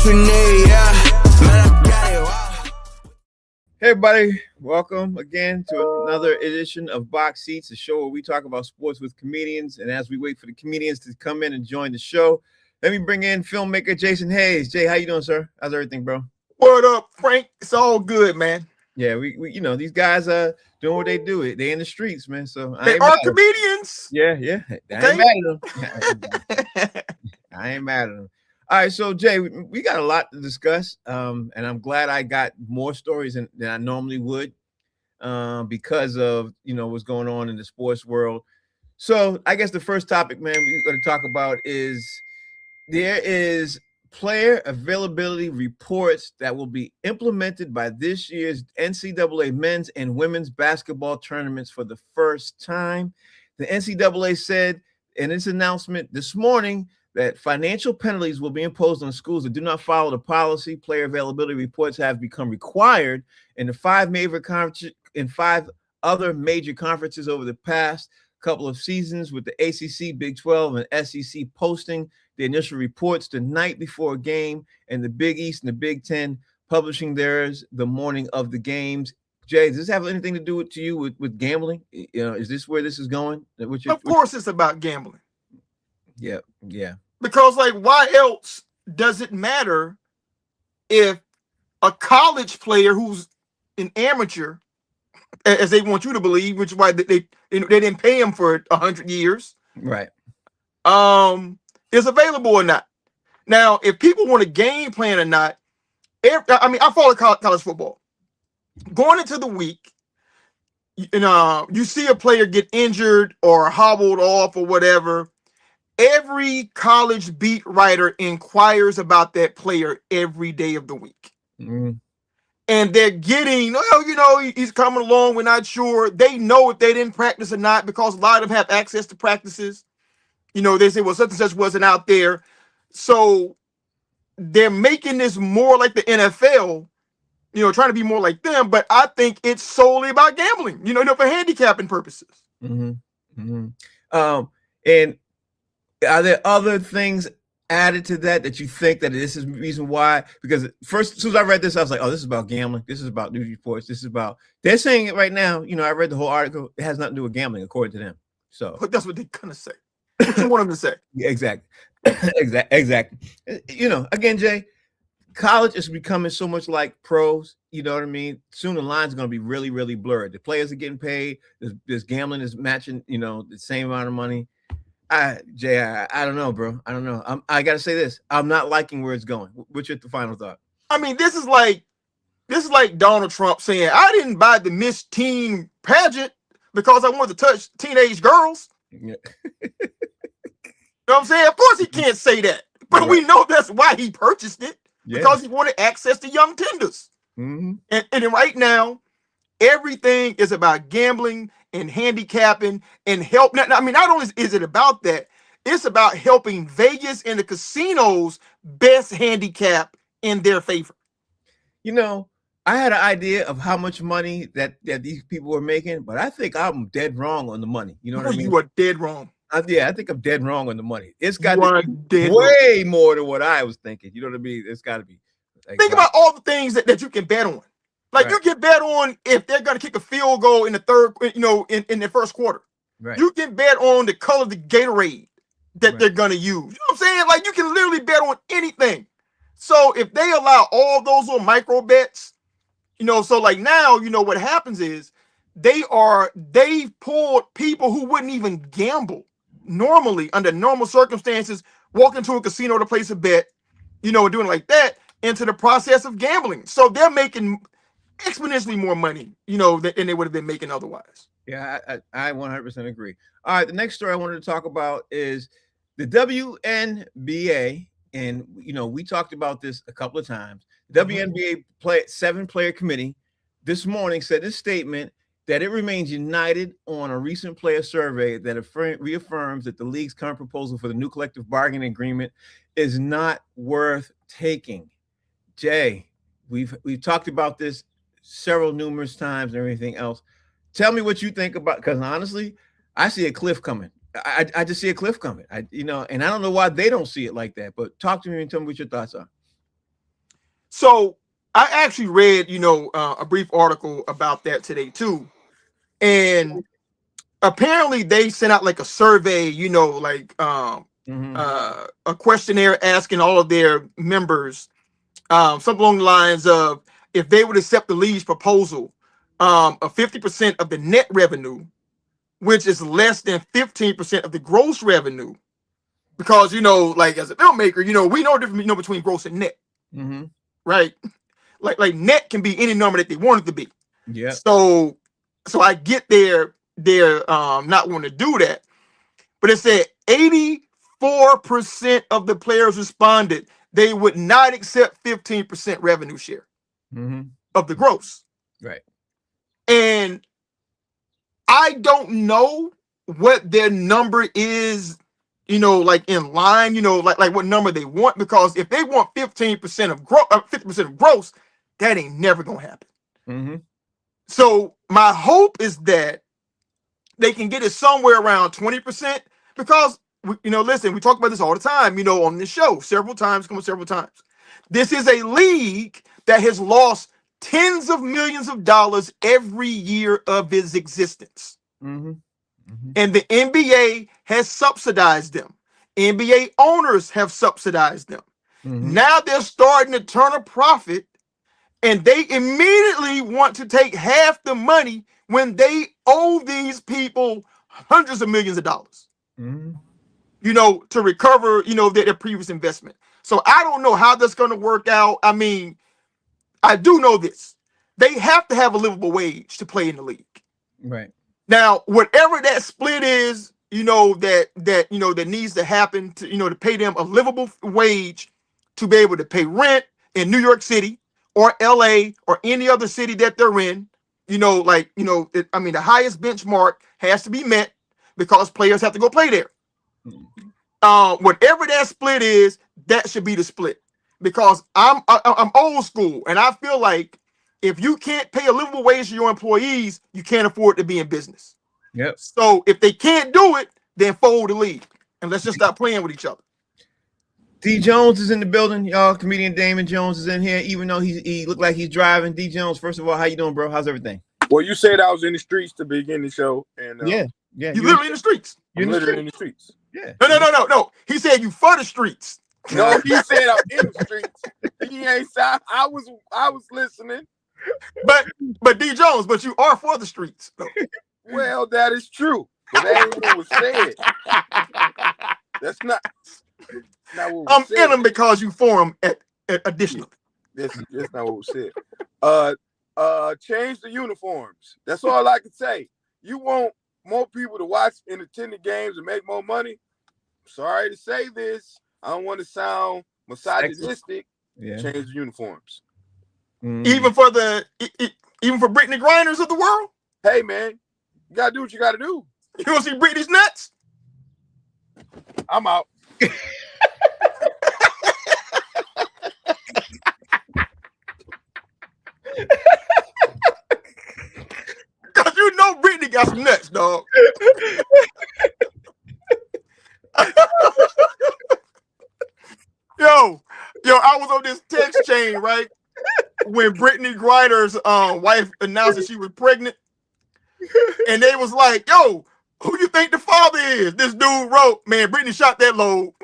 we need, yeah. Man, I got it, wow. Hey everybody, welcome again to another edition of Box Seats, a show where we talk about sports with comedians. And as we wait for the comedians to come in and join the show, let me bring in filmmaker Jason Hayes. Jay, how you doing, sir? How's everything, bro? What up, Frank? It's all good, man. Yeah, we you know, these guys are doing what they do. They in the streets, man. So They are comedians. Yeah. I ain't mad at them. I ain't mad at them. All right, so Jay, we got a lot to discuss, and I'm glad I got more stories than I normally would, because of what's going on in the sports world. So I guess the first topic, man, we're going to talk about is there is player availability reports that will be implemented by this year's NCAA men's and women's basketball tournaments for the first time. The NCAA said in its announcement this morning that financial penalties will be imposed on schools that do not follow the policy. Player availability reports have become required in the five other major conferences over the past couple of seasons, with the ACC, Big 12, and SEC posting the initial reports the night before a game, and the Big East and the Big 10 publishing theirs the morning of the games. Jay, does this have anything to do with gambling? Is this where this is going? Of course it's about gambling. Yeah. Because, why else does it matter if a college player who's an amateur, as they want you to believe, which is why they didn't pay him for 100 years, right? Is available or not? Now, if people want a game plan or not, I follow college football. Going into the week, you see a player get injured or hobbled off or whatever. Every college beat writer inquires about that player every day of the week. Mm-hmm. And they're getting, he's coming along. We're not sure. They know if they didn't practice or not, because a lot of them have access to practices. They say, well, such and such wasn't out there. So they're making this more like the NFL, trying to be more like them. But I think it's solely about gambling, for handicapping purposes. Mm-hmm. Mm-hmm. And are there other things added to that you think that this is the reason why? Because first, as soon as I read this, I was like, oh, this is about gambling. This is about news reports. This is about, they're saying it right now. I read the whole article. It has nothing to do with gambling, according to them. So but that's what they're going to say. What you want them to say? Yeah, exactly. Exactly. Again, Jay, college is becoming so much like pros. You know what I mean? Soon the line's going to be really, really blurred. The players are getting paid. This gambling is matching, the same amount of money. Jay, I don't know, bro. I don't know. I got to say this. I'm not liking where it's going. What's your final thought? I mean, this is like Donald Trump saying, I didn't buy the Miss Teen pageant because I wanted to touch teenage girls. Yeah. You know what I'm saying? Of course he can't say that. But right. We know that's why he purchased it. Yeah. Because he wanted access to young tenders. Mm-hmm. And right now, everything is about gambling and handicapping and help. Not only is it about that, it's about helping Vegas and the casinos best handicap in their favor. I had an idea of how much money that these people were making, but I think I'm dead wrong on the money. You know what I mean? You are dead wrong. I think I'm dead wrong on the money. It's got to be way more than what I was thinking. You know what I mean? It's got to be. Think about all the things that you can bet on. Right. You can bet on if they're going to kick a field goal in the third, in the first quarter. Right. You can bet on the color of the Gatorade that they're going to use. You know what I'm saying? You can literally bet on anything. So if they allow all those little micro bets, now, what happens is they've pulled people who wouldn't even gamble normally under normal circumstances, walk into a casino to place a bet, doing like that, into the process of gambling. So they're making exponentially more money, than they would have been making otherwise. Yeah, I 100% agree. All right, the next story I wanted to talk about is the WNBA, and we talked about this a couple of times. The WNBA 7-player committee this morning said this statement that it remains united on a recent player survey that reaffirms that the league's current proposal for the new collective bargaining agreement is not worth taking. Jay, we've talked about this numerous times and everything else. Tell me what you think about, because honestly, I see a cliff coming. I just see a cliff coming. And I don't know why they don't see it like that. But talk to me and tell me what your thoughts are. So I actually read, a brief article about that today too, and apparently they sent out like a survey, a questionnaire asking all of their members, something along the lines of if they would accept the league's proposal of 50% of the net revenue, which is less than 15% of the gross revenue. Because, like as a filmmaker, we know the difference, between gross and net, right? Like net can be any number that they want it to be. Yeah. So I get their not wanting to do that, but it said 84% of the players responded they would not accept 15% revenue share of the gross. Right. And I don't know what their number is, like in line, like what number they want, because if they want 15% of 50% of gross, that ain't never gonna happen. So my hope is that they can get it somewhere around 20%, because listen, we talk about this all the time, on this show several times. This is a league that has lost tens of millions of dollars every year of its existence. And the NBA has subsidized them. NBA owners have subsidized them. Now they're starting to turn a profit, and they immediately want to take half the money when they owe these people hundreds of millions of dollars, to recover, their previous investment. So I don't know how that's going to work out. I mean, I do know this. They have to have a livable wage to play in the league. Right. Now, whatever that split is, that needs to happen to, to pay them a livable wage to be able to pay rent in New York City or LA or any other city that they're in, the highest benchmark has to be met because players have to go play there. Whatever that split is, that should be the split, because I'm old school, and I feel like if you can't pay a livable wage to your employees, you can't afford to be in business. Yep. So if they can't do it, then fold the league and let's just stop playing with each other. D Jones is in the building, y'all. Comedian Damon Jones is in here, even though he looked like he's driving. D Jones, first of all, how you doing, bro? How's everything? Well, you said I was in the streets to begin the show, and yeah, you literally in the streets. I'm literally in the streets. Yeah. No. He said you for the streets. No, he said I'm in the streets. He ain't said I was listening. But D Jones, but you are for the streets. No. Well, that is true. But that ain't what was said. That's not what was said. In them because you for them additionally. That's not what was said. Change the uniforms. That's all I can say. You want more people to watch and attend the games and make more money? Sorry to say this. I don't want to sound misogynistic. Yeah. Change the uniforms. Even for Britney Grinders of the world? Hey man, you gotta do what you gotta do. You want to see Britney's nuts? I'm out. Because Britney got some nuts, dog. Yo, I was on this text chain, right? When Brittany Griner's wife announced that she was pregnant. And they was like, yo, who you think the father is? This dude wrote, man, Brittany shot that load.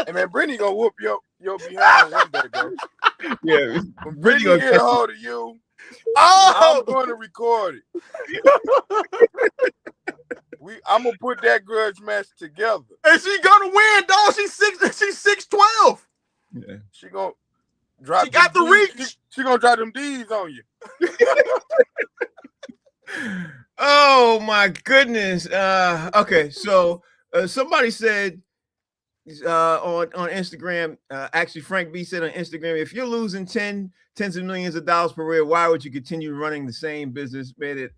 Hey man, Brittany gonna whoop your behind one day, bro. Yeah. When Brittany get a hold of you, I'm going to record it. I'm gonna put that grudge match together. And she gonna win, dog. She's 6'12". Yeah. She gonna drop. She got the reach. She gonna drop them D's on you. Oh my goodness. Okay, so somebody said on Instagram, actually Frank B said on Instagram, if you're losing tens of millions of dollars per year, why would you continue running the same business? Man,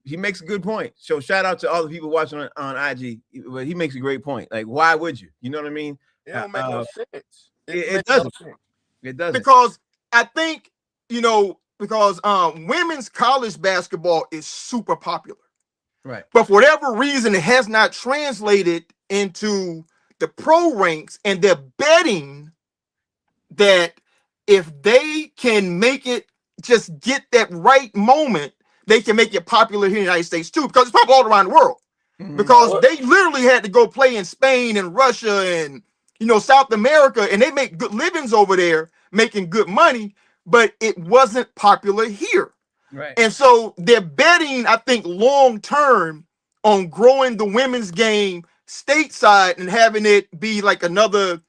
he makes a good point. So shout out to all the people watching on IG. But he makes a great point. Like, why would you? You know what I mean? It don't make no sense. It doesn't. It doesn't. Because I think, because women's college basketball is super popular. Right. But for whatever reason, it has not translated into the pro ranks, and they're betting that if they can make it, just get that right moment, they can make it popular here in the United States too, because it's popular all around the world. Because they literally had to go play in Spain and Russia and South America, and they make good livings over there, making good money, but it wasn't popular here. Right. And so they're betting, I think, long term on growing the women's game stateside and having it be like another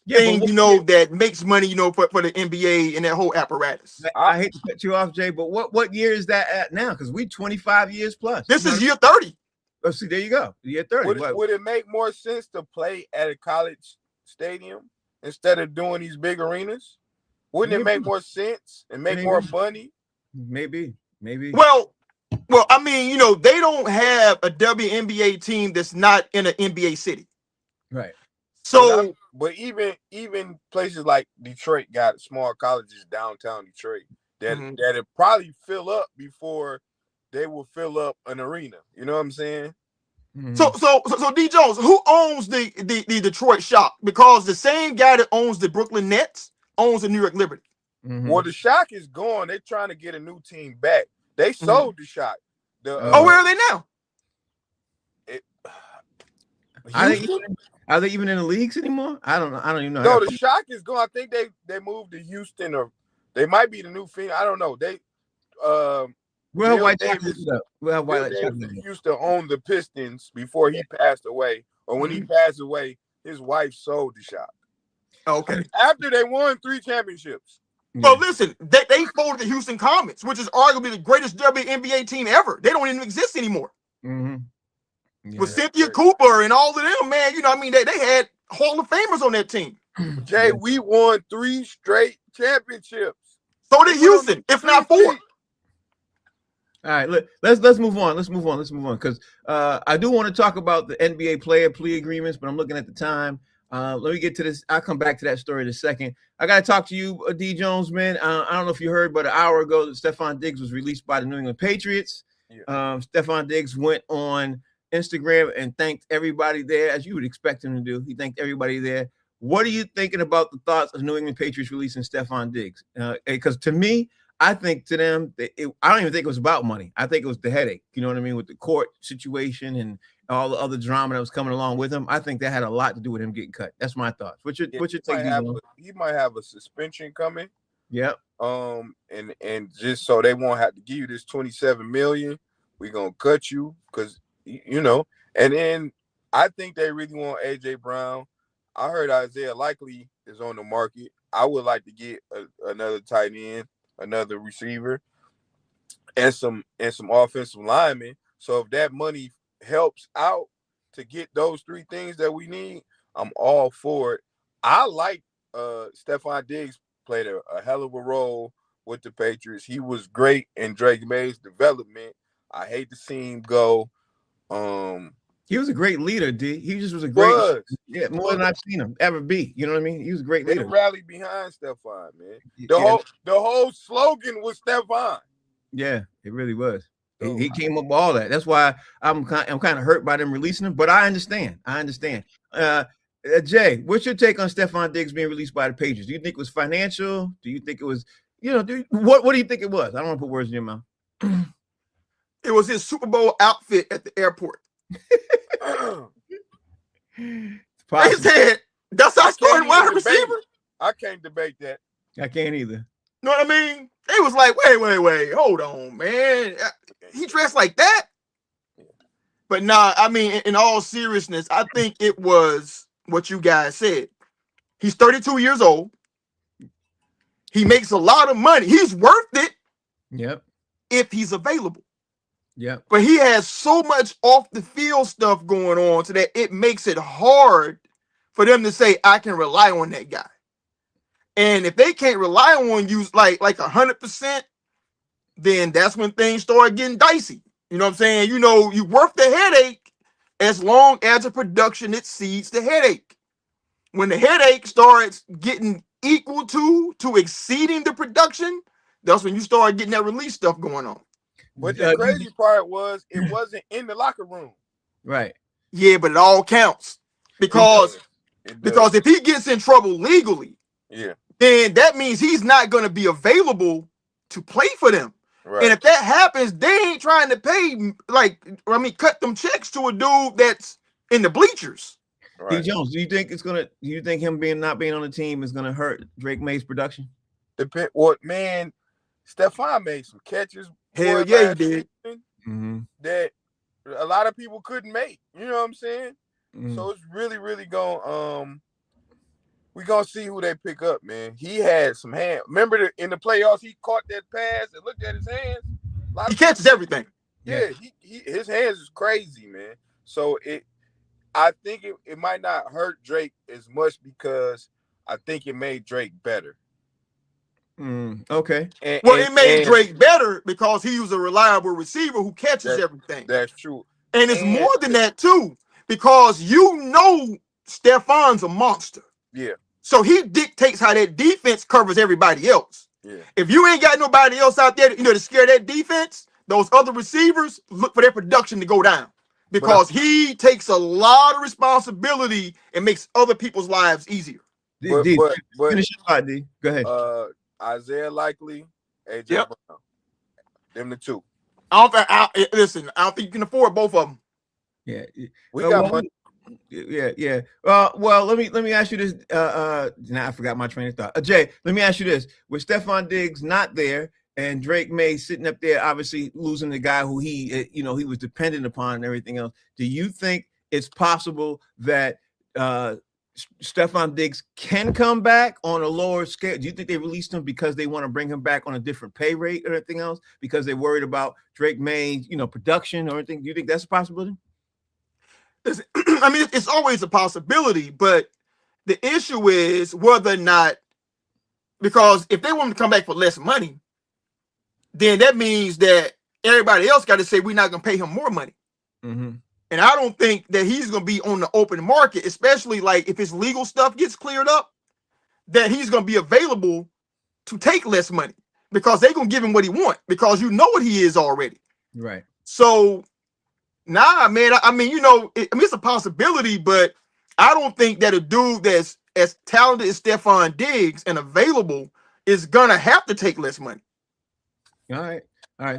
thing, that makes money, for the NBA and that whole apparatus. I hate to cut you off, Jay, but what year is that at now? Because we 25 years plus. This is year 30. Oh, see, there you go. Year 30. Would it make more sense to play at a college stadium instead of doing these big arenas? Wouldn't it make more sense and make more money? Maybe. Well, I mean, they don't have a WNBA team that's not in an NBA city. Right. So, but even places like Detroit got small colleges downtown Detroit that'll probably fill up before they will fill up an arena. You know what I'm saying? Mm-hmm. So D Jones, who owns the Detroit Shock? Because the same guy that owns the Brooklyn Nets owns the New York Liberty. Mm-hmm. Well, the Shock is gone. They're trying to get a new team back. They sold the Shock. Where are they now? Are they even in the leagues anymore? I don't even know. No, the Shock is gone. I think they moved to Houston, or they might be the new Phoenix. I don't know. They White Davis used to own the Pistons before he passed away, or when he passed away, his wife sold the Shock. Okay. After they won 3 championships. Well, listen, they folded the Houston Comets, which is arguably the greatest WNBA team ever. They don't even exist anymore. Mm-hmm. Yeah, with Cynthia Cooper and all of them, man, they had Hall of Famers on that team. Jay, we won 3 straight championships. So did Houston, if not 4. All right, let's move on. Let's move on because I do want to talk about the NBA player plea agreements, but I'm looking at the time. Let me get to this. I'll come back to that story in a second. I got to talk to you, D. Jones, man. I don't know if you heard, but an hour ago, Stefon Diggs was released by the New England Patriots. Yeah. Stefon Diggs went on Instagram and thanked everybody there, as you would expect him to do. He thanked everybody there. What are you thinking about the thoughts of New England Patriots releasing Stefon Diggs? Because to me, I think to them, I don't even think it was about money. I think it was the headache, you know what I mean, with the court situation and all the other drama that was coming along with him. I think that had a lot to do with him getting cut. That's my thoughts. What's your take? He might have a suspension coming. Yep. And just so they won't have to give you this $27 million, we're gonna cut you because And then I think they really want AJ Brown. I heard Isaiah Likely is on the market. I would like to get another tight end, another receiver, and some offensive linemen. So if that money helps out to get those 3 things that we need, I'm all for it. I like Stefon Diggs played a hell of a role with the Patriots. He was great in Drake May's development. I hate to see him go. He was a great leader, D. He just was a great more than I've seen him ever be. You know what I mean? He was a great leader. They rallied behind Stefon, man. The whole slogan was Stefon. Yeah, it really was. He came up with all that. That's why I'm kind of hurt by them releasing him, but I understand. Jay, what's your take on Stefon Diggs being released by the Patriots? Do you think it was financial? Do you think it was, what do you think it was? I don't want to put words in your mouth. It was his Super Bowl outfit at the airport. They said, that's our starting wide receiver. I can't debate that. I can't either. You know what I mean? They was like, wait, hold on, man. He dressed like that? But nah, I mean, in all seriousness, I think it was what you guys said. He's 32 years old. He makes a lot of money. He's worth it. Yep. If he's available. Yep. But he has so much off the field stuff going on so that it makes it hard for them to say, I can rely on that guy. And if they can't rely on you like 100%, then that's when things start getting dicey. You know what I'm saying? You worth the headache as long as the production exceeds the headache. When the headache starts getting equal to exceeding the production, that's when you start getting that release stuff going on. But the crazy part was it wasn't in the locker room. Right. Yeah, but it all counts. Because if he gets in trouble legally, then that means he's not going to be available to play for them. Right. And if that happens, they ain't trying to pay, cut them checks to a dude that's in the bleachers. D. Jones, do you think him not being on the team is gonna hurt Drake May's production? Man, Stefon made some catches. Hell yeah, he did. That a lot of people couldn't make. You know what I'm saying? So it's really, really going. We're gonna see who they pick up, man. He had some hands. Remember in the playoffs, he caught that pass and looked at his hands. He catches everything. Yeah, his hands is crazy, man. So I think it might not hurt Drake as much because I think it made Drake better. Okay. It made Drake better because he was a reliable receiver who catches everything. That's true. And it's more than that too, because Stefon's a monster. Yeah. So he dictates how that defense covers everybody else. Yeah. If you ain't got nobody else out there, to scare that defense, those other receivers look for their production to go down because he takes a lot of responsibility and makes other people's lives easier. Finish your thought, D. Go ahead. Isaiah Likely, AJ Brown. Them the two. I don't think you can afford both of them. Yeah. We got money. Yeah. Well, let me ask you this. Now I forgot my train of thought. Jay, let me ask you this: with Stefon Diggs not there and Drake May sitting up there, obviously losing the guy who he was dependent upon and everything else, do you think it's possible that Stefon Diggs can come back on a lower scale? Do you think they released him because they want to bring him back on a different pay rate or anything else? Because they're worried about Drake May's, production or anything? Do you think that's a possibility? I mean, it's always a possibility, but the issue is whether or not, because if they want him to come back for less money, then that means that everybody else got to say we're not going to pay him more money. And I don't think that he's going to be on the open market, especially like if his legal stuff gets cleared up, that he's going to be available to take less money because they're going to give him what he wants because you know what he is already. Right. So, nah, man, it's a possibility, but I don't think that a dude that's as talented as Stefon Diggs and available is going to have to take less money. All right.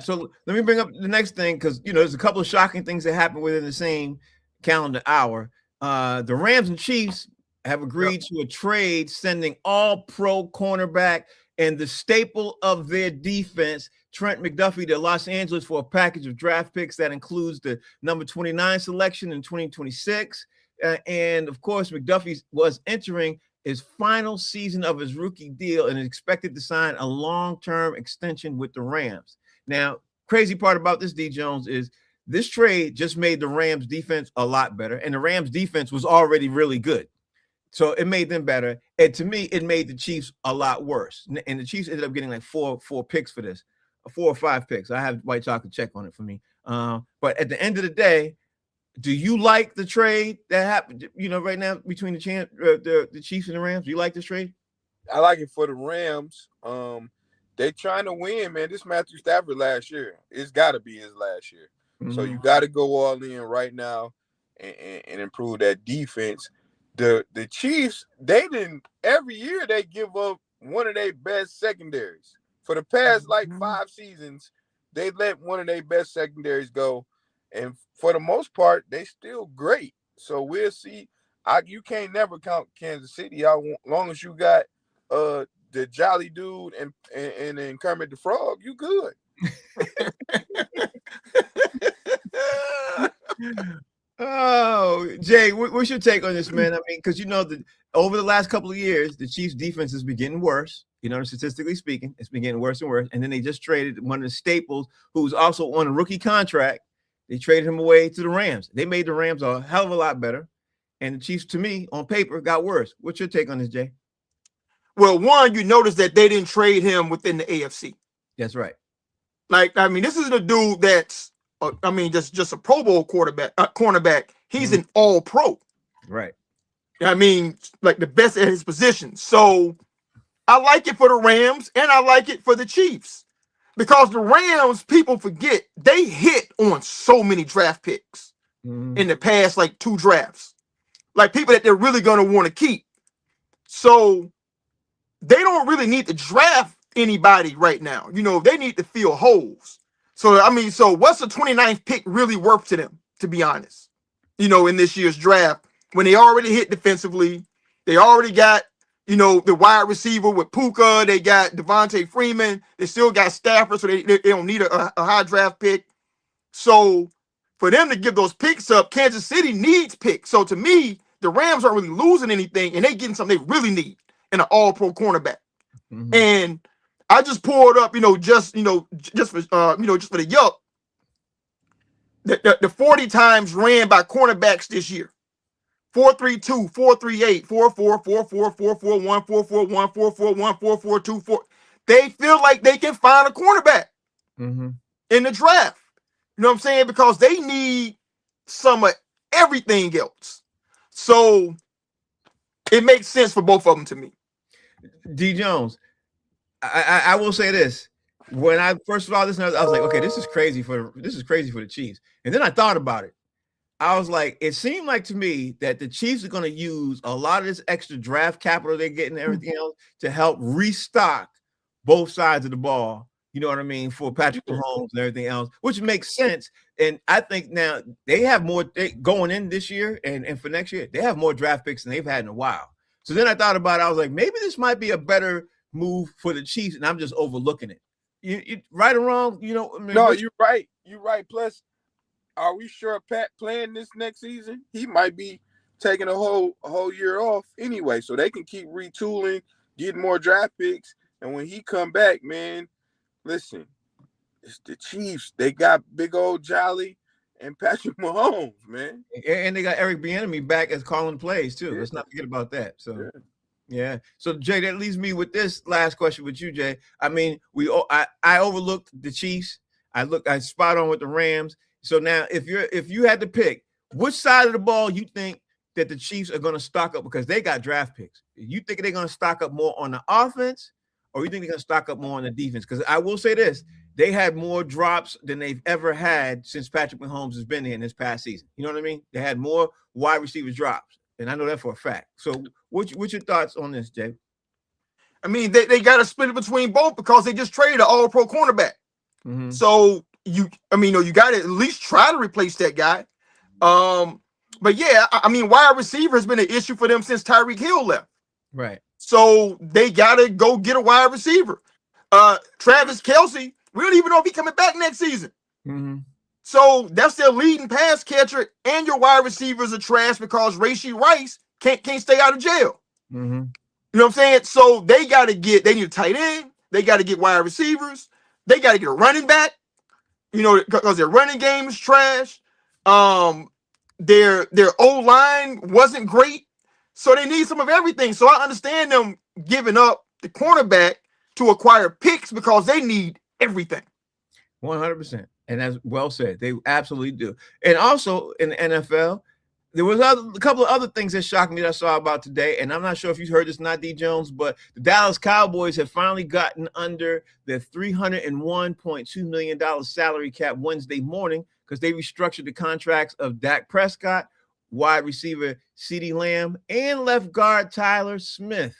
So let me bring up the next thing because, there's a couple of shocking things that happened within the same calendar hour. The Rams and Chiefs have agreed to a trade sending all-pro cornerback and the staple of their defense, Trent McDuffie, to Los Angeles for a package of draft picks that includes the number 29 selection in 2026. And, of course, McDuffie was entering his final season of his rookie deal and is expected to sign a long-term extension with the Rams. Now, crazy part about this, D. Jones, is this trade just made the Rams defense a lot better, and the Rams defense was already really good. So it made them better. And to me, it made the Chiefs a lot worse. And the Chiefs ended up getting like four picks for this, 4 or 5 picks. I have White Chocolate check on it for me. But at the end of the day, do you like the trade that happened, right now between the Chiefs and the Rams? Do you like this trade? I like it for the Rams. They trying to win, man. This Matthew Stafford last year. It's got to be his last year. So you got to go all in right now and improve that defense. The Chiefs, every year they give up one of their best secondaries. For the past 5 seasons, they let one of their best secondaries go. And for the most part, they still great. So we'll see. You can't never count Kansas City out as long as you got the Jolly Dude and Kermit the Frog, you good. Oh, Jay, what's your take on this, man? I mean, because that over the last couple of years, the Chiefs' defense has been getting worse. Statistically speaking, it's been getting worse and worse. And then they just traded one of the staples, who's also on a rookie contract. They traded him away to the Rams. They made the Rams a hell of a lot better. And the Chiefs, to me, on paper, got worse. What's your take on this, Jay? Well, one, you notice that they didn't trade him within the AFC. That's right. This is a dude that's, just a Pro Bowl cornerback. He's an all-pro. Right. The best at his position. So I like it for the Rams and I like it for the Chiefs because the Rams, people forget, they hit on so many draft picks in the past, 2 drafts. People that they're really going to want to keep. So they don't really need to draft anybody right now. They need to fill holes. So, so what's the 29th pick really worth to them, to be honest? In this year's draft, when they already hit defensively, they already got, the wide receiver with Puka, they got Devontae Freeman, they still got Stafford, so they don't need a high draft pick. So for them to give those picks up, Kansas City needs picks. So to me, the Rams aren't really losing anything, and they getting something they really need in an all-pro cornerback. Mhm. And I just pulled up, just for the yup, the 40 times ran by cornerbacks this year. 4-3-2, 4-3-8, 4-4, 4-4, 4-4-1, 4-4-1, 4-4-1, 4-4-2, 4. They feel like they can find a cornerback in the draft. You know what I'm saying? Because they need some of everything else. So it makes sense for both of them to me. D Jones, I will say this. When I first saw this, I was like, okay, this is crazy for the Chiefs. And then I thought about it. I was like, it seemed like to me that the Chiefs are going to use a lot of this extra draft capital they're getting and everything else to help restock both sides of the ball. You know what I mean? For Patrick Mahomes and everything else, which makes sense. And I think now they have more going in this year and for next year, they have more draft picks than they've had in a while. So then I thought about it. I was like, maybe this might be a better move for the Chiefs, and I'm just overlooking it. You right or wrong? No, you're right. You're right. Plus, are we sure Pat playing this next season? He might be taking a whole year off anyway, so they can keep retooling, getting more draft picks, and when he come back, man, listen, it's the Chiefs. They got big old Jolly and Patrick Mahomes, man, and they got Eric Bieniemy back as calling plays too. Let's not forget about that. So. Yeah. So Jay, that leaves me with this last question with you, Jay. I mean, I overlooked the Chiefs. I spot on with the Rams. So now if you had to pick which side of the ball you think that the Chiefs are going to stock up because they got draft picks, you think they're going to stock up more on the offense or you think they're going to stock up more on the defense? Because I will say this, they had more drops than they've ever had since Patrick Mahomes has been here in this past season. You know what I mean? They had more wide receiver drops. And I know that for a fact. So what's your thoughts on this, Jay? I mean, they got to split it between both because they just traded an all-pro cornerback. So you got to at least try to replace that guy. But yeah, I mean, wide receiver has been an issue for them since Tyreek Hill left. Right. So they got to go get a wide receiver. Travis Kelce, we don't even know if he's coming back next season. So that's their leading pass catcher, and your wide receivers are trash because Rashee Rice can't stay out of jail. You know what I'm saying? So they need a tight end, they got to get wide receivers, they got to get a running back, because their running game is trash. Their O-line wasn't great, so they need some of everything. So I understand them giving up the cornerback to acquire picks because they need everything. 100%. And that's well said. They absolutely do. And also in the NFL, there was a couple of other things that shocked me that I saw about today. And I'm not sure if you heard this, not D Jones, but the Dallas Cowboys have finally gotten under the $301.2 million salary cap Wednesday morning because they restructured the contracts of Dak Prescott, wide receiver CeeDee Lamb, and left guard Tyler Smith.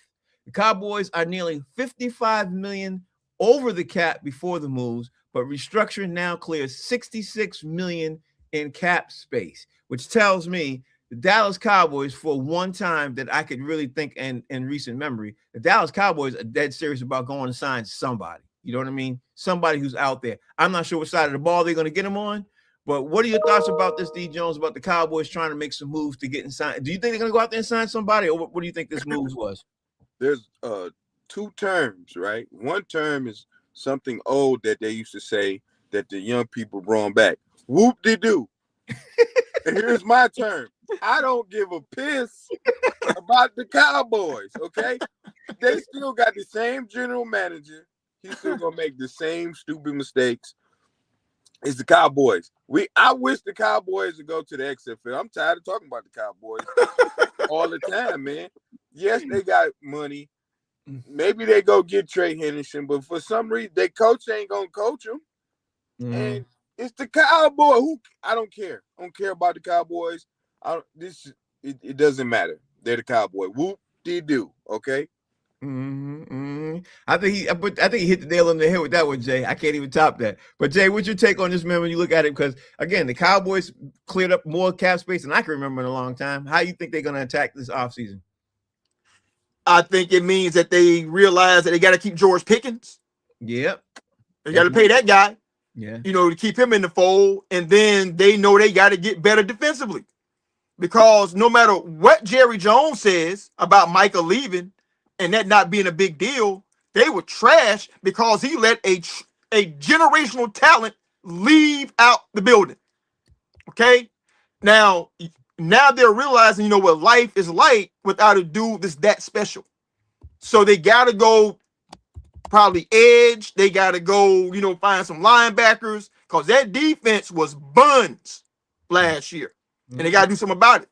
The Cowboys are nearly $55 million over the cap before the moves, but restructuring now clears $66 million in cap space, which tells me the Dallas Cowboys, for one time that I could really think in recent memory, the Dallas Cowboys are dead serious about going to sign somebody. You know what I mean? Somebody who's out there. I'm not sure what side of the ball they're going to get him on, but what are your thoughts about this, D. Jones, about the Cowboys trying to make some moves to get inside? Do you think they're going to go out there and sign somebody, or what do you think this move was? There's two terms, right? One term is something old that they used to say that the young people brought back. Whoop-de-doo. And here's my term. I don't give a piss about the Cowboys, okay? They still got the same general manager. He's still going to make the same stupid mistakes. It's the Cowboys. I wish the Cowboys would go to the XFL. I'm tired of talking about the Cowboys all the time, man. Yes, they got money. Maybe they go get Trey Henderson, but for some reason, their coach ain't going to coach them. And it's the Cowboys. I don't care. I don't care about the Cowboys. It doesn't matter. They're the Cowboys. Whoop-de-doo, okay? I think he hit the nail on the head with that one, Jay. I can't even top that. But Jay, what's your take on this, man? When you look at it, because again, the Cowboys cleared up more cap space than I can remember in a long time. How you think they're going to attack this offseason? I think it means that they realize that they got to keep George Pickens. Yep. They got to pay that guy. Yeah. To keep him in the fold, and then they know they got to get better defensively, because no matter what Jerry Jones says about Micah leaving and that not being a big deal, they were trash because he let a generational talent leave out the building. Okay, now they're realizing what life is like without a dude that's that special. So they got to go. Probably edge. They got to go, find some linebackers, because that defense was buns last year, and they got to do something about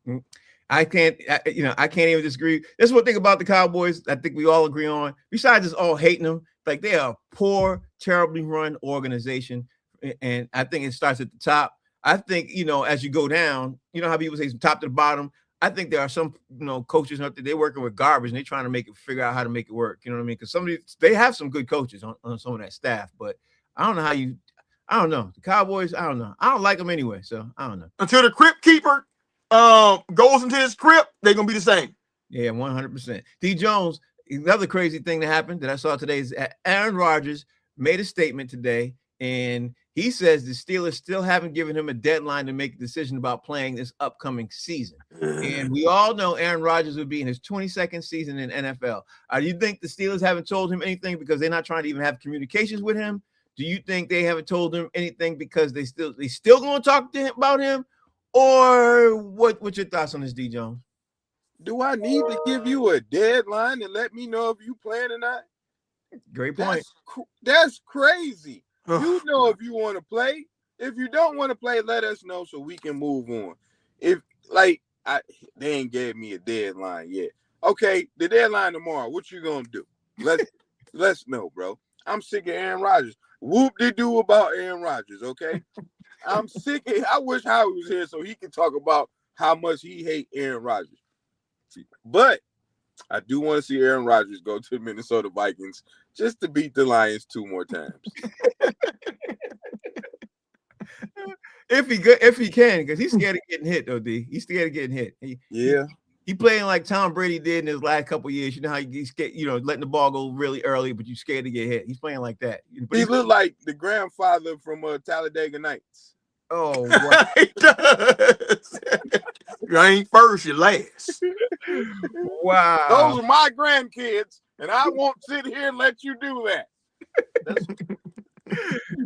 it. I can't even disagree. That's one thing about the Cowboys I think we all agree on. Besides us all hating them, like they are a poor, terribly run organization, and I think it starts at the top. I think as you go down, how people say from top to the bottom. I think there are some, coaches out there, they're working with garbage and they're trying to figure out how to make it work. You know what I mean? Because they have some good coaches on some of that staff, but I don't know. The Cowboys, I don't know. I don't like them anyway, so I don't know. Until the crypt keeper goes into his crypt, they're going to be the same. Yeah, 100%. D. Jones, another crazy thing that happened that I saw today is Aaron Rodgers made a statement today, and he says the Steelers still haven't given him a deadline to make a decision about playing this upcoming season. And we all know Aaron Rodgers will be in his 22nd season in NFL. Do you think the Steelers haven't told him anything because they're not trying to even have communications with him? Do you think they haven't told him anything because they still going to talk to him about him? Or what's your thoughts on this, D. Jones? Do I need to give you a deadline and let me know if you playing or not? Great point. That's crazy. You know if you want to play. If you don't want to play, let us know so we can move on. If they ain't gave me a deadline yet. Okay, the deadline tomorrow. What you gonna do? Let's know, bro. I'm sick of Aaron Rodgers. Whoop de doo about Aaron Rodgers. Okay, I'm sick of. I wish Howie was here so he could talk about how much he hate Aaron Rodgers. But I do want to see Aaron Rodgers go to the Minnesota Vikings just to beat the Lions 2 more times. If he can, because he's scared of getting hit, though, D. He's scared of getting hit. He playing like Tom Brady did in his last couple of years. You know how he's scared, letting the ball go really early, but you're scared to get hit. He's playing like that. He looked like the grandfather from Talladega Nights. Oh, wow. He does. You ain't first, you last. Wow. Those are my grandkids, and I won't sit here and let you do that.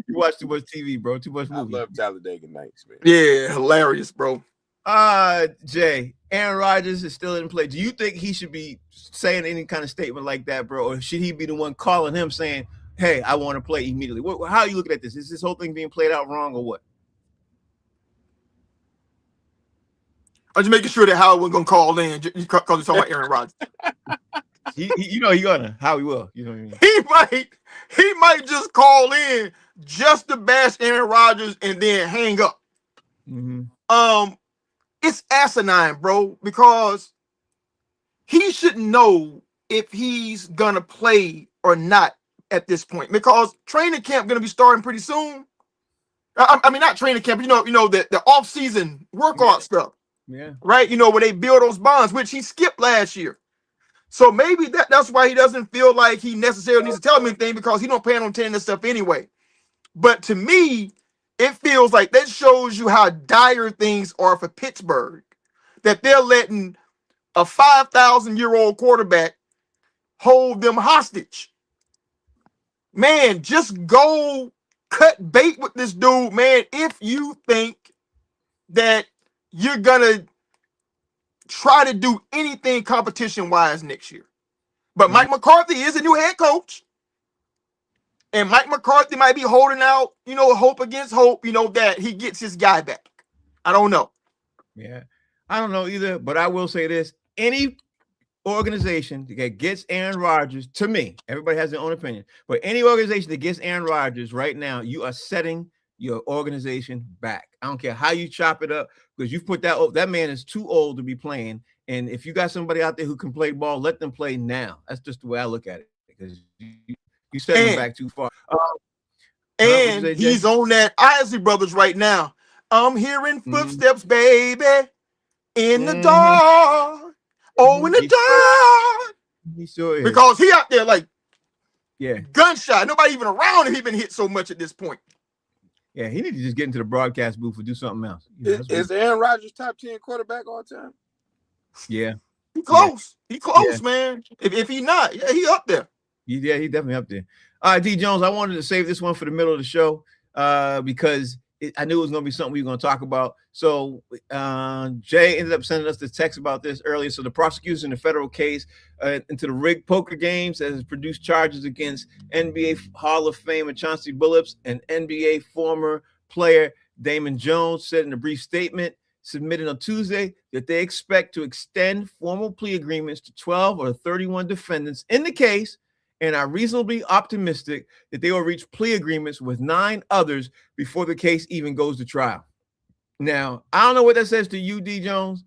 You watch too much TV, bro. Too much movie. I love Talladega Nights, man. Yeah, hilarious, bro. Jay, Aaron Rodgers is still in play. Do you think he should be saying any kind of statement like that, bro? Or should he be the one calling him saying, hey, I want to play immediately? How are you looking at this? Is this whole thing being played out wrong or what? I'm just making sure that Howard wasn't going to call in because he's talking about Aaron Rodgers. He gonna. How he will. You know what He I mean? He might just call in just to bash Aaron Rodgers and then hang up. Mm-hmm. It's asinine, bro, because he should know if he's gonna play or not at this point, because training camp gonna be starting pretty soon. I mean, not training camp, the off-season workout stuff. Yeah. Right? Where they build those bonds, which he skipped last year. So maybe that's why he doesn't feel like he necessarily needs to tell him anything, because he don't plan on telling this stuff anyway. But to me, it feels like that shows you how dire things are for Pittsburgh, that they're letting a 5,000-year-old quarterback hold them hostage. Man, just go cut bait with this dude, man, if you think that you're gonna try to do anything competition-wise next year. But Mike McCarthy is a new head coach. And Mike McCarthy might be holding out, hope against hope, that he gets his guy back. I don't know. Yeah, I don't know either, but I will say this. Any organization that gets Aaron Rodgers, to me, everybody has their own opinion, but any organization that gets Aaron Rodgers right now, you are setting your organization back. I don't care how you chop it up. because you've put that man is too old to be playing. And if you got somebody out there who can play ball, let them play now. That's just the way I look at it, because you set them back too far. And he's on that Isley Brothers right now. I'm hearing footsteps, baby, in the dark. Oh, in the dark. He sure is. Because he out there like, yeah, gunshot. Nobody even around him. He been hit so much at this point. Yeah, he need to just get into the broadcast booth or do something else. Is Aaron Rodgers top 10 quarterback all time? Yeah. He close. Yeah. He close, man. If he not, yeah, he up there. Yeah, he definitely up there. All right, D Jones, I wanted to save this one for the middle of the show because I knew it was going to be something we were going to talk about. So Jay ended up sending us the text about this earlier. So the prosecution in the federal case into the rigged poker games has produced charges against NBA Hall of Famer Chauncy Billups and NBA former player Damon Jones said in a brief statement submitted on Tuesday that they expect to extend formal plea agreements to 12 or 31 defendants in the case, and are reasonably optimistic that they will reach plea agreements with 9 others before the case even goes to trial. Now, I don't know what that says to you, D. Jones,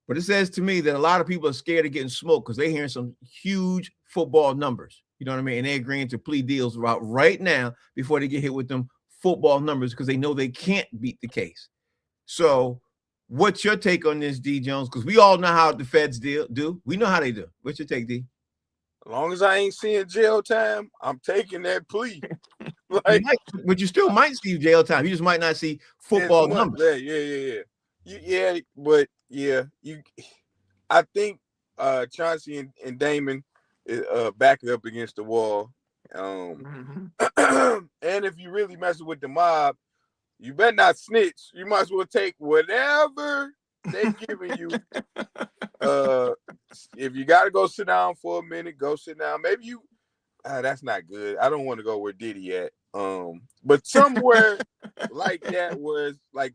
but it says to me that a lot of people are scared of getting smoked because they're hearing some huge football numbers. You know what I mean? And they're agreeing to plea deals right now before they get hit with them football numbers because they know they can't beat the case. So what's your take on this, D. Jones? Because we all know how the feds do. We know how they do. What's your take, D? As long as I ain't seeing jail time, I'm taking that plea. But you still might see jail time. You just might not see football numbers. Yeah. But I think Chauncy and Damon back it up against the wall. And if you really messing with the mob, you better not snitch. You might as well take whatever they giving you. If you got to go sit down for a minute, go sit down. Maybe you. That's not good. I don't want to go where Diddy at. But somewhere like that, where it's like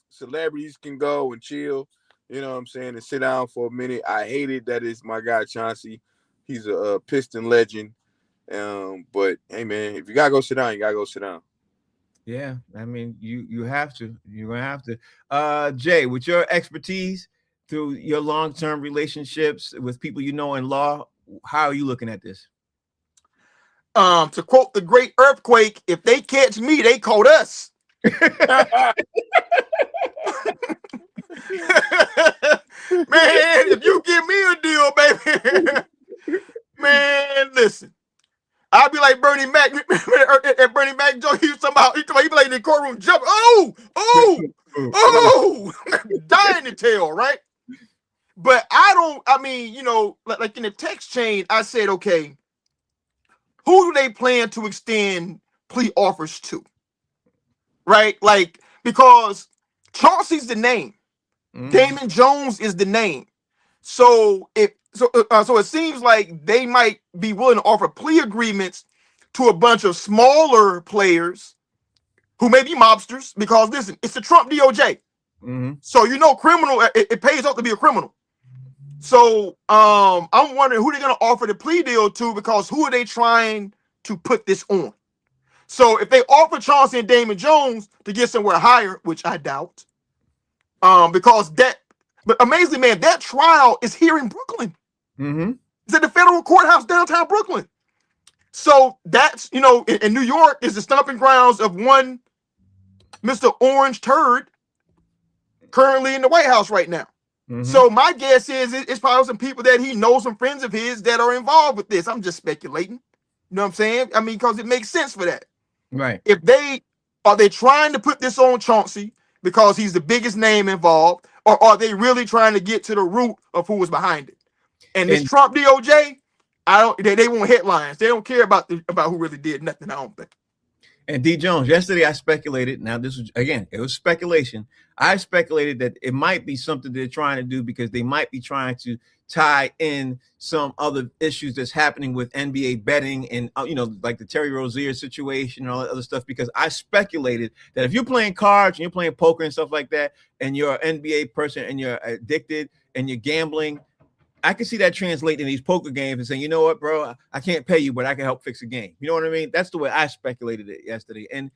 celebrities can go and chill. You know what I'm saying, and sit down for a minute. I hated that it's my guy Chauncy. He's a Piston legend. But hey, man, if you gotta go sit down, you gotta go sit down. Yeah, I mean, you have to. You're gonna have to. Jay, with your expertise through your long-term relationships with people you know in law, how are you looking at this? To quote the great Earthquake, if they catch me, they caught us. Man, if you give me a deal, baby, man, listen. I'll be like Bernie Mac at Bernie Mac joke. He be like in the courtroom jump. Oh, dying to tell, right? But I mean, you know, like in the text chain, I said, okay, who do they plan to extend plea offers to? Right? Like, because Chauncey's the name. Damon Jones is the name. So it seems like they might be willing to offer plea agreements to a bunch of smaller players who may be mobsters, because listen, it's the Trump DOJ. So you know, criminal, it pays off to be a criminal. So I'm wondering who they're gonna offer the plea deal to, because who are they trying to put this on? So if they offer Chauncy and Damon Jones to get somewhere higher, which I doubt, because but amazingly, man, that trial is here in Brooklyn. It's at the federal courthouse downtown Brooklyn. So that's, you know, in New York is the stomping grounds of one Mr. Orange Turd, currently in the White House right now. So my guess is it's probably some people that he knows, some friends of his that are involved with this. I'm just speculating. You know what I'm saying? I mean, because it makes sense for that. Right. If are they trying to put this on Chauncy because he's the biggest name involved, or are they really trying to get to the root of who was behind it? And this Trump DOJ, they want headlines. They don't care about who really did nothing, I don't think. And D. Jones, yesterday I speculated. Now this was, again, it was speculation. I speculated that it might be something they're trying to do because they might be trying to tie in some other issues that's happening with NBA betting and, you know, like the Terry Rozier situation and all that other stuff. Because I speculated that if you're playing cards and you're playing poker and stuff like that, and you're an NBA person and you're addicted and you're gambling, I can see that translate in these poker games and saying, you know what, bro, I can't pay you, but I can help fix a game. You know what I mean? That's the way I speculated it yesterday. And,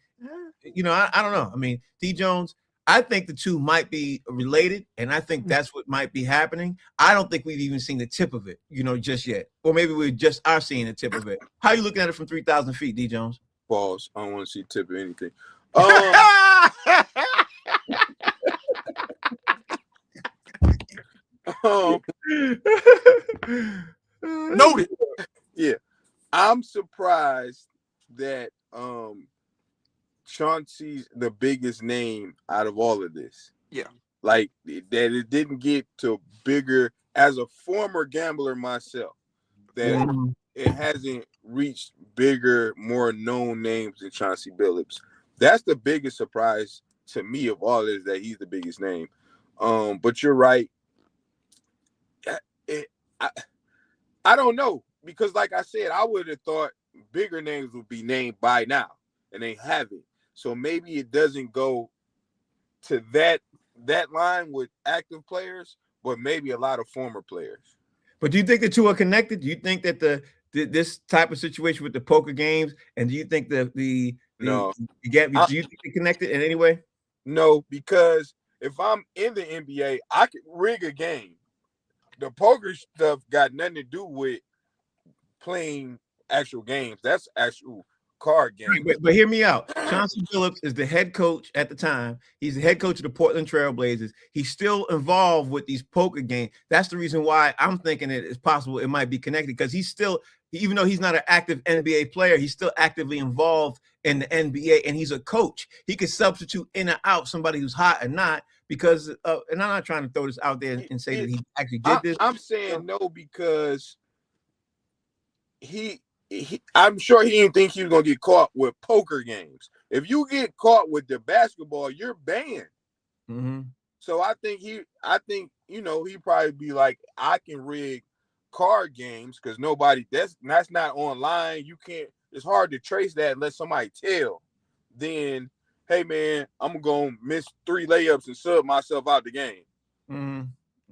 you know, I don't know. I mean, D. Jones, I think the two might be related, and I think that's what might be happening. I don't think we've even seen the tip of it, just yet. Or maybe we just are seeing the tip of it. How are you looking at it from 3,000 feet, D. Jones? Pause. I don't want to see tip of anything. Noted. Yeah. I'm surprised that Chauncey's the biggest name out of all of this. Yeah. Like that it didn't get to bigger as a former gambler myself, that it hasn't reached bigger, more known names than Chauncy Billups. That's the biggest surprise to me of all is that he's the biggest name. But you're right. I don't know, because like I said, I would have thought bigger names would be named by now, and they haven't. So maybe it doesn't go to that line with active players, but maybe a lot of former players. But do you think the two are connected? Do you think that this type of situation with the poker games, and do you think No. do you think they're connected in any way? No, because if I'm in the NBA, I can rig a game. The poker stuff got nothing to do with playing actual games. That's actual card games. But hear me out. Chauncy Billups is the head coach at the time. He's the head coach of the Portland Trail Blazers. He's still involved with these poker games. That's the reason why I'm thinking it's possible it might be connected, because he's still, even though he's not an active NBA player, he's still actively involved in the NBA, and he's a coach. He could substitute in or out somebody who's hot or not, because and I'm not trying to throw this out there and say that he actually did this. I'm saying no, because I'm sure he didn't think he was gonna get caught with poker games. If you get caught with the basketball, you're banned. Mm-hmm. So I think he probably be like, I can rig card games because that's not online. You can't. It's hard to trace that unless somebody tell. Then, hey man, I'm gonna miss 3 layups and sub myself out the game. Mm-hmm.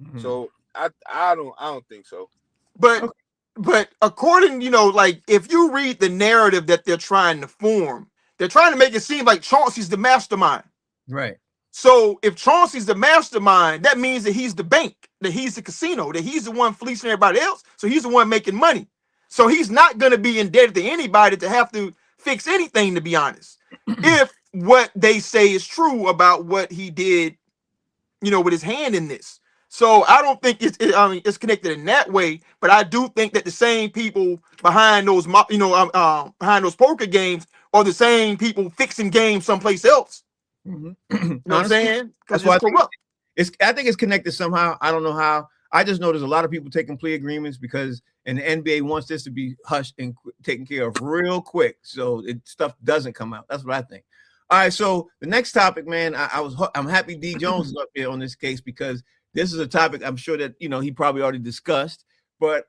Mm-hmm. So I don't think so. But according, like if you read the narrative that they're trying to form, they're trying to make it seem like Chauncey's the mastermind. Right. So if Chauncey's the mastermind, that means that he's the bank, that he's the casino, that he's the one fleecing everybody else. So he's the one making money. So he's not going to be indebted to anybody to have to fix anything, to be honest. If what they say is true about what he did, with his hand in this. So I don't think it's connected in that way, but I do think that the same people behind those behind those poker games are the same people fixing games someplace else. Mm-hmm. You know what I'm saying? That's why I think it's connected somehow. I don't know how. I just know there's a lot of people taking plea agreements because the NBA wants this to be hushed and taken care of real quick, so stuff doesn't come out. That's what I think. All right, so the next topic, man, I'm happy D. Jones is up here on this case, because this is a topic I'm sure that he probably already discussed. But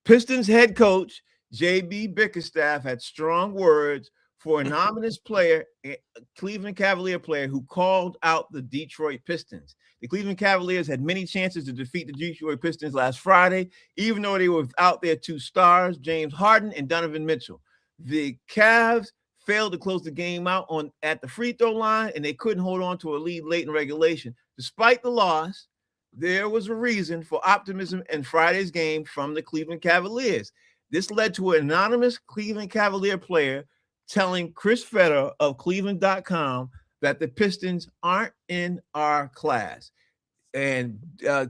Pistons head coach J.B. Bickerstaff had strong words for an anonymous player, a Cleveland Cavalier player, who called out the Detroit Pistons. The Cleveland Cavaliers had many chances to defeat the Detroit Pistons last Friday, even though they were without their 2 stars, James Harden and Donovan Mitchell. The Cavs failed to close the game out at the free throw line, and they couldn't hold on to a lead late in regulation. Despite the loss, there was a reason for optimism in Friday's game from the Cleveland Cavaliers. This led to an anonymous Cleveland Cavalier player telling Chris Fetter of Cleveland.com that the Pistons aren't in our class. And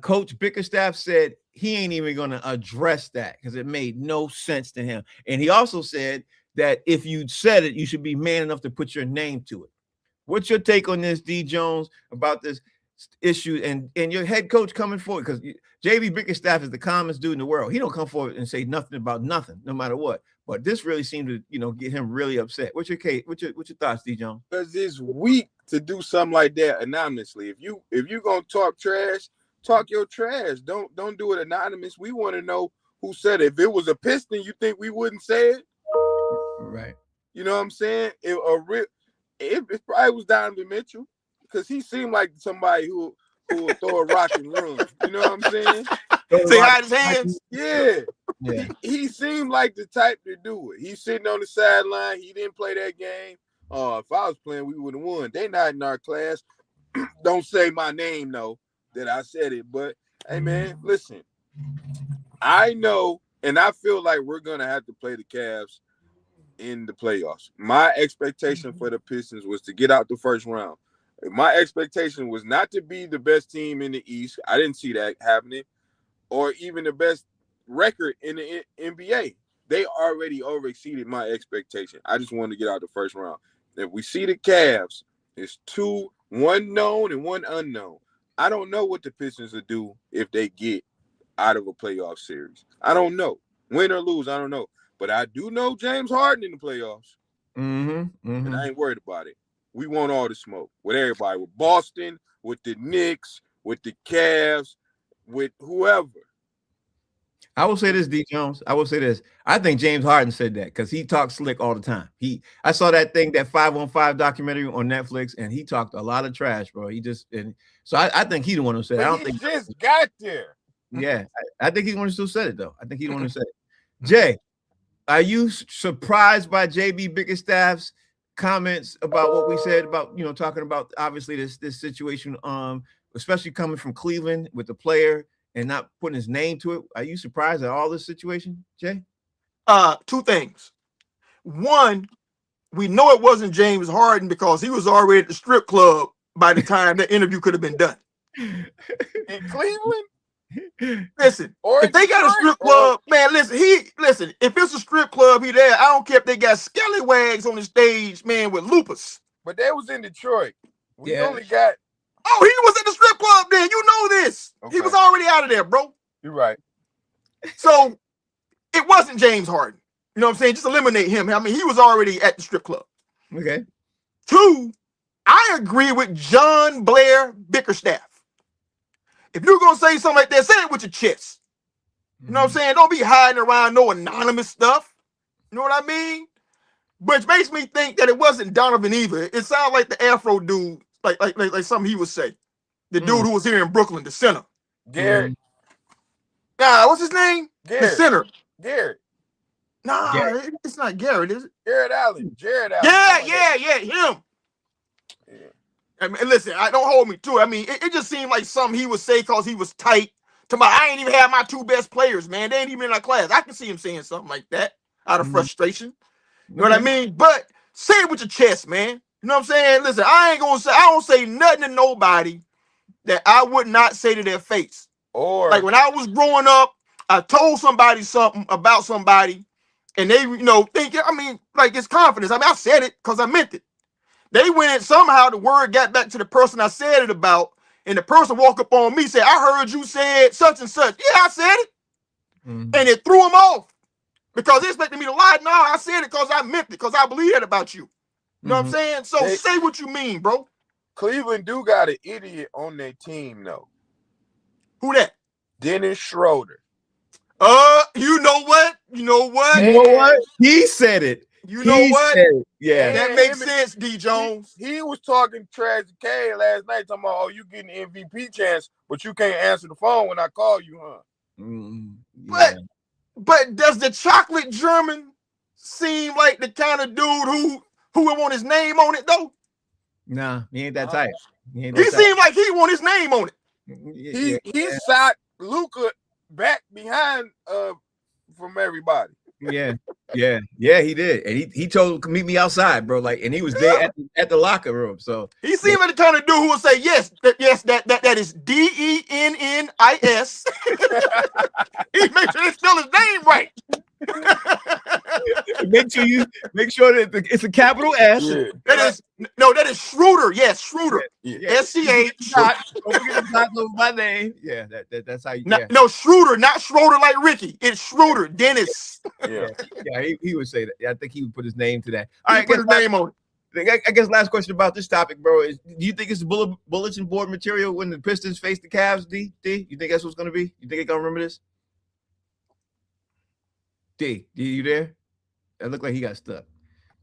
Coach Bickerstaff said he ain't even going to address that because it made no sense to him. And he also said that if you said it, you should be man enough to put your name to it. What's your take on this, D. Jones, about this issue and your head coach coming forward? Because J.B. Bickerstaff is the calmest dude in the world. He don't come forward and say nothing about nothing, no matter what. But this really seemed to, get him really upset. What's your case? What's your thoughts, D. Jones? Because it's weak to do something like that anonymously. If you gonna talk trash, talk your trash. Don't do it anonymous. We want to know who said it. If it was a Piston, you think we wouldn't say it? Right. You know what I'm saying? It probably was Donovan Mitchell, because he seemed like somebody who will throw a rock and run. You know what I'm saying? Say hide his hands. Yeah. Yeah. He seemed like the type to do it. He's sitting on the sideline. He didn't play that game. If I was playing, we would have won. They not in our class. Don't say my name, though, that I said it. But, hey, man, listen. I know, and I feel like we're going to have to play the Cavs in the playoffs. My expectation for the Pistons was to get out the first round. My expectation was not to be the best team in the East. I didn't see that happening. Or even the best record in the NBA. They already overexceeded my expectation. I just wanted to get out the first round. If we see the Cavs, it's one known and one unknown. I don't know what the Pistons will do if they get out of a playoff series. I don't know. Win or lose, I don't know. But I do know James Harden in the playoffs. And I ain't worried about it. We want all the smoke with everybody, with Boston, with the Knicks, with the Cavs, with whoever. I will say this, D. Jones. I will say this. I think James Harden said that because he talks slick all the time. I saw that 5-on-5 documentary on Netflix, and he talked a lot of trash, bro. So I think he the one who said it. I don't think just got there. Yeah, I think he's the one who still said it, though. I think he's the one who said it. Jay, are you surprised by JB Bickerstaff's comments about what we said about, talking about obviously this situation, especially coming from Cleveland with the player and not putting his name to it? Are you surprised at all this situation, Jay? Two things. One, we know it wasn't James Harden because he was already at the strip club by the time the interview could have been done. In Cleveland? Listen, if they got a strip club, man, listen, if it's a strip club, he there. I don't care if they got scallywags on the stage, man, with lupus. But they was in Detroit. We Yeah. only got... Oh, he was at the strip club then. You know this. Okay. He was already out of there, bro. You're right. So it wasn't James Harden. You know what I'm saying? Just eliminate him. I mean, he was already at the strip club. Okay. Two, I agree with John Blair Bickerstaff. If you're going to say something like that, say it with your chest. You know what I'm saying? Don't be hiding around no anonymous stuff. You know what I mean? Which makes me think that it wasn't Donovan either. It sounds like the Afro dude, like something he would say. The dude who was here in Brooklyn, the center. Garrett. Nah, what's his name? Garrett. The center. Garrett. Nah, Garrett. It's not Garrett, is it? Jared Allen. Him. Yeah. I mean, listen, don't hold me to it. I mean, it just seemed like something he would say because he was tight. I ain't even had my two best players, man. They ain't even in our class. I can see him saying something like that out of frustration. You know what I mean? But say it with your chest, man. You know what I'm saying? Listen, I don't say nothing to nobody that I would not say to their face. Or like when I was growing up, I told somebody something about somebody, and they, think, like it's confidence. I mean, I said it because I meant it. They went in, somehow the word got back to the person I said it about, and the person walked up on me, said, I heard you said such and such. Yeah, I said it. And it threw them off because they expected me to lie. No, I said it because I meant it, because I believe that about you. You know what I'm saying? So say what you mean, bro. Cleveland do got an idiot on their team, though. Who that? Dennis Schroeder. You know what? You know what? He said it. You know what? Yeah. That makes sense, D. Jones. He was talking trash to Kay last night, talking about, you getting an MVP chance, but you can't answer the phone when I call you, huh? But does the chocolate German seem like the kind of dude who would want his name on it, though? Nah, he ain't that type. He seemed like he want his name on it. He shot Luka back behind from everybody. Yeah, he did, and he told him meet me outside, bro. Like, and he was there at the locker room. So he seemed like the kind of dude who would say yes, that is DENNIS. He makes sure they spell his name right. make sure that it's a capital S. Yeah. That is Schroeder. Yes, Schroeder. SCH. Don't forget the top of my name. Yeah, that's how you. No, Schroeder, not Schroeder like Ricky. It's Schroeder, Dennis. Yeah, he would say that. I think he would put his name to that. All right, put his name on it. I guess last question about this topic, bro, is do you think it's bulletin board material when the Pistons face the Cavs, D? You think that's what's going to be? You think they're going to remember this? D, you there? It looked like he got stuck.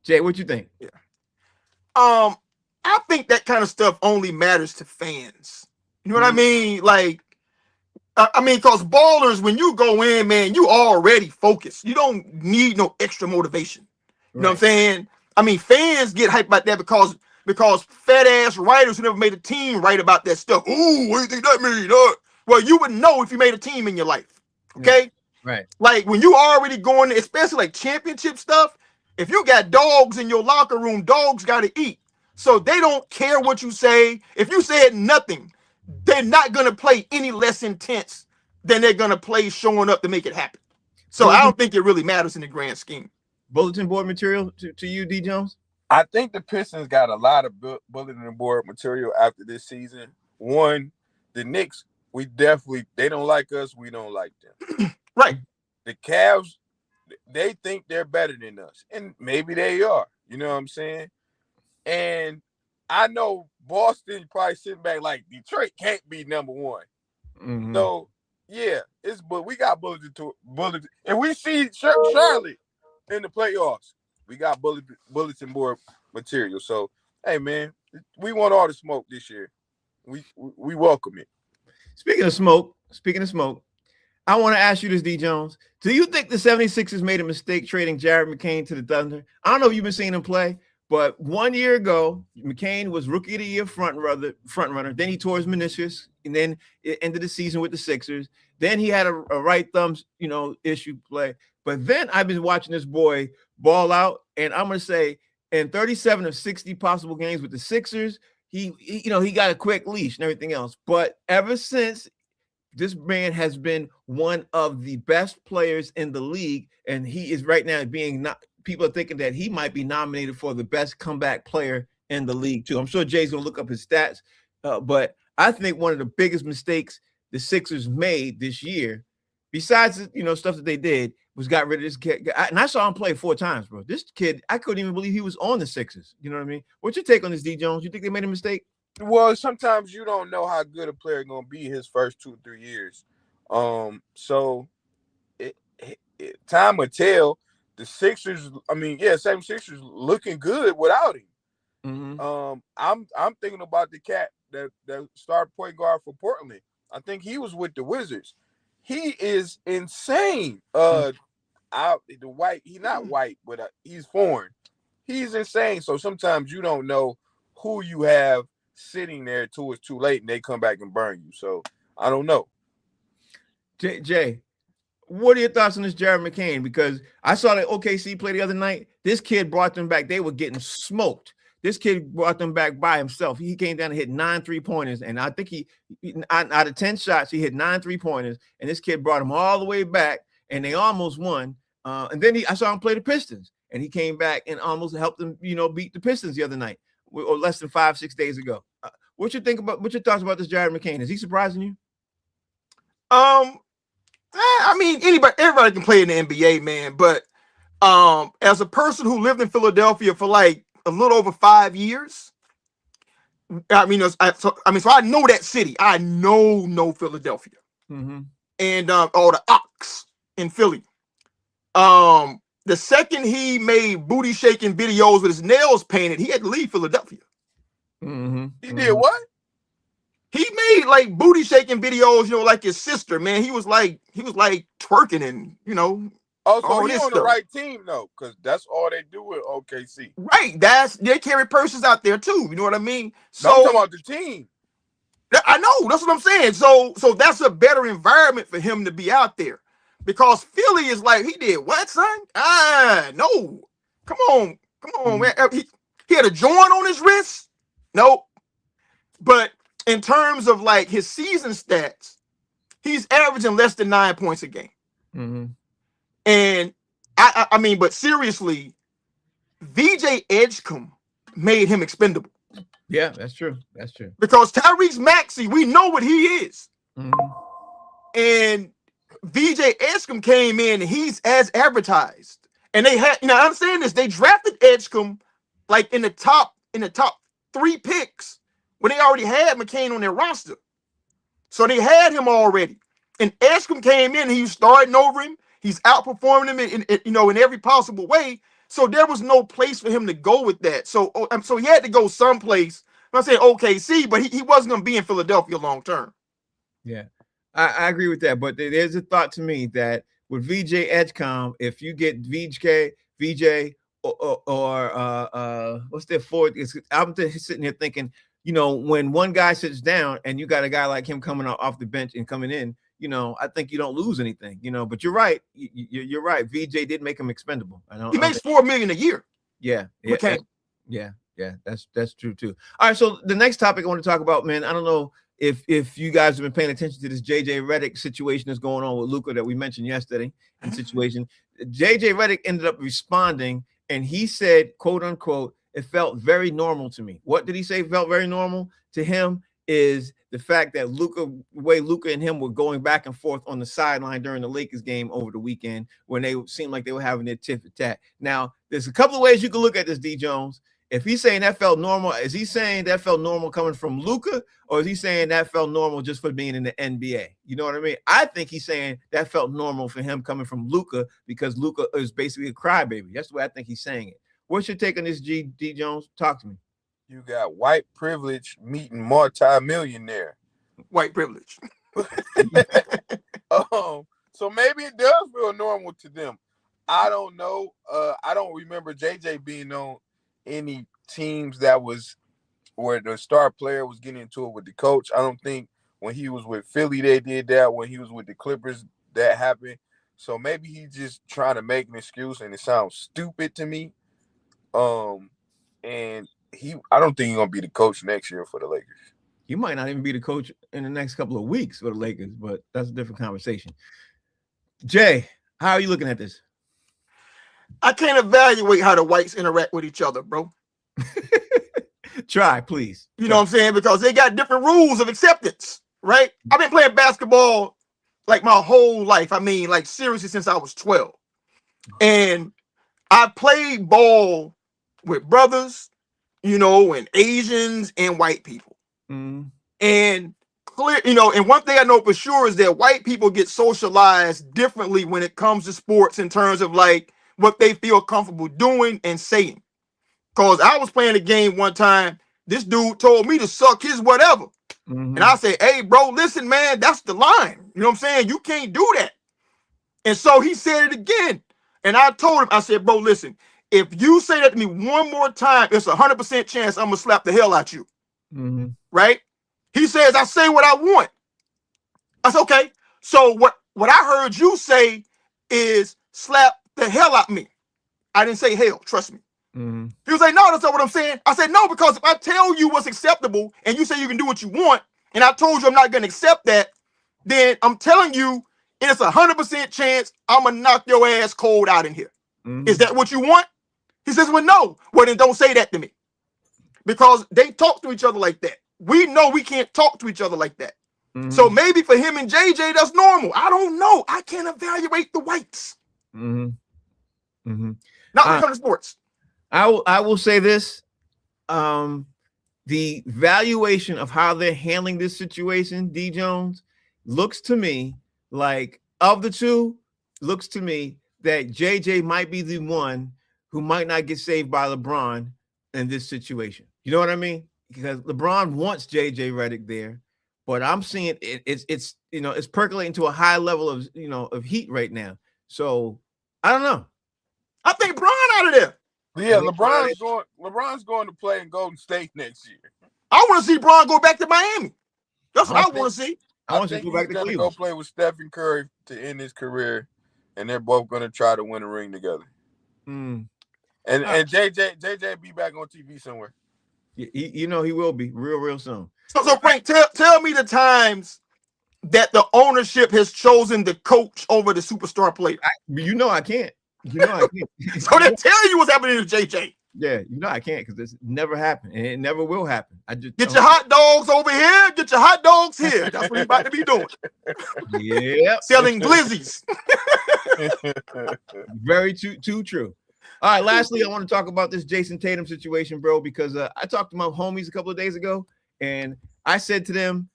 Jay, what you think? Yeah. I think that kind of stuff only matters to fans. You know what I mean? Like, because ballers, when you go in, man, you already focused. You don't need no extra motivation. You know what I'm saying? I mean, fans get hyped about that because because fat ass writers who never made a team write about that stuff. Ooh, what do you think that means? Well, you would know if you made a team in your life. Okay. Yeah. Right. Like when you already going, especially like championship stuff, if you got dogs in your locker room, dogs got to eat. So they don't care what you say. If you said nothing, they're not going to play any less intense than they're going to play showing up to make it happen. So I don't think it really matters in the grand scheme. Bulletin board material to you, D. Jones? I think the Pistons got a lot of bulletin board material after this season. One, the Knicks, they don't like us. We don't like them. Right. The Cavs, they think they're better than us. And maybe they are. You know what I'm saying? And I know Boston probably sitting back like Detroit can't be number one. Mm-hmm. So, yeah, but we got bulletin. And we see Charlotte in the playoffs. We got bulletin board material. So, hey, man, we want all the smoke this year. We welcome it. Speaking of smoke, I want to ask you this, D. Jones. Do you think the 76ers made a mistake trading Jared McCain to the Thunder? I don't know if you've been seeing him play, but 1 year ago, McCain was Rookie of the Year front runner. Then he tore his meniscus, and then it ended the season with the Sixers. Then he had a right thumb, issue play. But then I've been watching this boy ball out, and I'm going to say in 37 of 60 possible games with the Sixers, he got a quick leash and everything else. But ever since, this man has been one of the best players in the league, and he is right now people are thinking that he might be nominated for the best comeback player in the league too. I'm sure Jay's going to look up his stats, but I think one of the biggest mistakes the Sixers made this year, besides stuff that they did, was got rid of this kid. And I saw him play 4 times, bro. This kid, I couldn't even believe he was on the Sixers. You know what I mean? What's your take on this, D. Jones? You think they made a mistake? Well, sometimes you don't know how good a player going to be his first 2 or 3 years. So time will tell. The Sixers, same Sixers looking good without him. Mm-hmm. I'm thinking about the cat that started point guard for Portland. I think he was with the Wizards. He is insane. He's not white, but he's foreign. He's insane. So sometimes you don't know who you have sitting there till it's too late and they come back and burn you. So I don't know. Jay, what are your thoughts on this Jared McCain? Because I saw the OKC play the other night. This kid brought them back. They were getting smoked. This kid brought them back by himself. He came down and hit 9 3-pointers. And I think he out of 10 shots, he hit 9 3-pointers. And this kid brought him all the way back, and they almost won. And then I saw him play the Pistons, and he came back and almost helped them, beat the Pistons the other night, or less than 5-6 days ago. What's your thoughts about this Jared McCain? Is he surprising you? Everybody can play in the NBA, man. But as a person who lived in Philadelphia for like a little over 5 years, so I know that city. I know Philadelphia, mm-hmm. and all the Ox in Philly. The second he made booty shaking videos with his nails painted, he had to leave Philadelphia. Mm-hmm. He did what? He made like booty shaking videos, like his sister, man. He was like twerking and Oh, so he's on the right team though, because that's all they do with OKC. Right. They carry purses out there too. You know what I mean? So I'm talking about the team. I know, that's what I'm saying. So that's a better environment for him to be out there. Because Philly is like, he did what, son? No. Come on, man. He had a joint on his wrist? Nope. But in terms of like his season stats, he's averaging less than 9 points a game. Mm-hmm. And but seriously, VJ Edgecombe made him expendable. Yeah, that's true. Because Tyrese Maxey, we know what he is. Mm-hmm. And VJ Edgecombe came in and he's as advertised. And they had, I'm saying this, they drafted Edgecombe like in the top 3 picks when they already had McCain on their roster. So they had him already. And Edgecombe came in and he was starting over him. He's outperforming him in every possible way. So there was no place for him to go with that. So he had to go someplace. I'm not saying OKC, but he wasn't going to be in Philadelphia long term. Yeah, I agree with that. But there's a thought to me that with VJ Edgecombe, if you get VJ what's their fourth? I'm just sitting here thinking, when one guy sits down and you got a guy like him coming off the bench and coming in, I think you don't lose anything, but you're right. You're right. VJ did make him expendable. He makes $4 million a year. Yeah. That's true too. All right. So the next topic I want to talk about, man, I don't know if you guys have been paying attention to this JJ Redick situation that's going on with Luka that we mentioned yesterday. JJ Redick ended up responding, and he said, quote unquote, it felt very normal to me. What did he say felt very normal to him? Is the fact that the way Luka and him were going back and forth on the sideline during the Lakers game over the weekend, when they seemed like they were having their tit for tat. Now, there's a couple of ways you can look at this, D. Jones. If he's saying that felt normal, is he saying that felt normal coming from Luka, or is he saying that felt normal just for being in the NBA? You know what I mean? I think he's saying that felt normal for him coming from Luka, because Luka is basically a crybaby. That's the way I think he's saying it. What's your take on this, D. Jones? Talk to me. You got white privilege meeting multi-millionaire. White privilege. So maybe it does feel normal to them. I don't know. I don't remember JJ being on any teams that was where the star player was getting into it with the coach. I don't think when he was with Philly they did that. When he was with the Clippers that happened. So maybe he's just trying to make an excuse, and it sounds stupid to me. And I don't think he's gonna be the coach next year for the Lakers. He might not even be the coach in the next couple of weeks for the Lakers, but that's a different conversation. Jay, how are you looking at this? I can't evaluate how the whites interact with each other, bro. Try, please. You know what I'm saying? Because they got different rules of acceptance, right? I've been playing basketball like my whole life. I mean, like seriously since I was 12. And I played ball with brothers, and Asians and white people. Mm. And and one thing I know for sure is that white people get socialized differently when it comes to sports in terms of like what they feel comfortable doing and saying. Because I was playing a game one time, this dude told me to suck his whatever. Mm-hmm. And I said, hey, bro, listen, man, that's the line. You know what I'm saying? You can't do that. And so he said it again. And I told him, I said, bro, listen, if you say that to me one more time, it's 100% chance I'm going to slap the hell out you. Mm-hmm. Right? He says, I say what I want. I said, okay. So what I heard you say is slap the hell out me. I didn't say hell, trust me. Mm-hmm. He was like, no, that's not what I'm saying. I said, no, because if I tell you what's acceptable and you say you can do what you want, and I told you I'm not going to accept that, then I'm telling you it's 100% chance I'm going to knock your ass cold out in here. Mm-hmm. Is that what you want? He says, well, no. Well, then don't say that to me. Because they talk to each other like that. We know we can't talk to each other like that. Mm-hmm. So maybe for him and JJ, that's normal. I don't know. I can't evaluate the whites. Mm-hmm. Mm-hmm. Not when it comes to sports. I will say this. The valuation of how they're handling this situation, D. Jones, looks to me like, of the two, looks to me that JJ might be the one who might not get saved by LeBron in this situation. You know what I mean? Because LeBron wants JJ Redick there, but I'm seeing it's percolating to a high level of heat right now. So I don't know. I think Bron out of there. Yeah, LeBron's going to play in Golden State next year. I want to see Bron go back to Miami. That's what I want to see. I want to go back to Cleveland. Go play with Stephen Curry to end his career, and they're both going to try to win a ring together. Mm. And JJ be back on TV somewhere. He will be real soon. So Frank, tell me the times that the ownership has chosen the coach over the superstar player. I can't. So they tell you what's happening to JJ. Yeah, I can't, because this never happened, and it never will happen. I just get your hot dogs over here, get your hot dogs here. That's what you're about to be doing. Yeah, selling glizzies. Very too true. All right, lastly, I want to talk about this Jason Tatum situation, bro, because I talked to my homies a couple of days ago, and I said to them,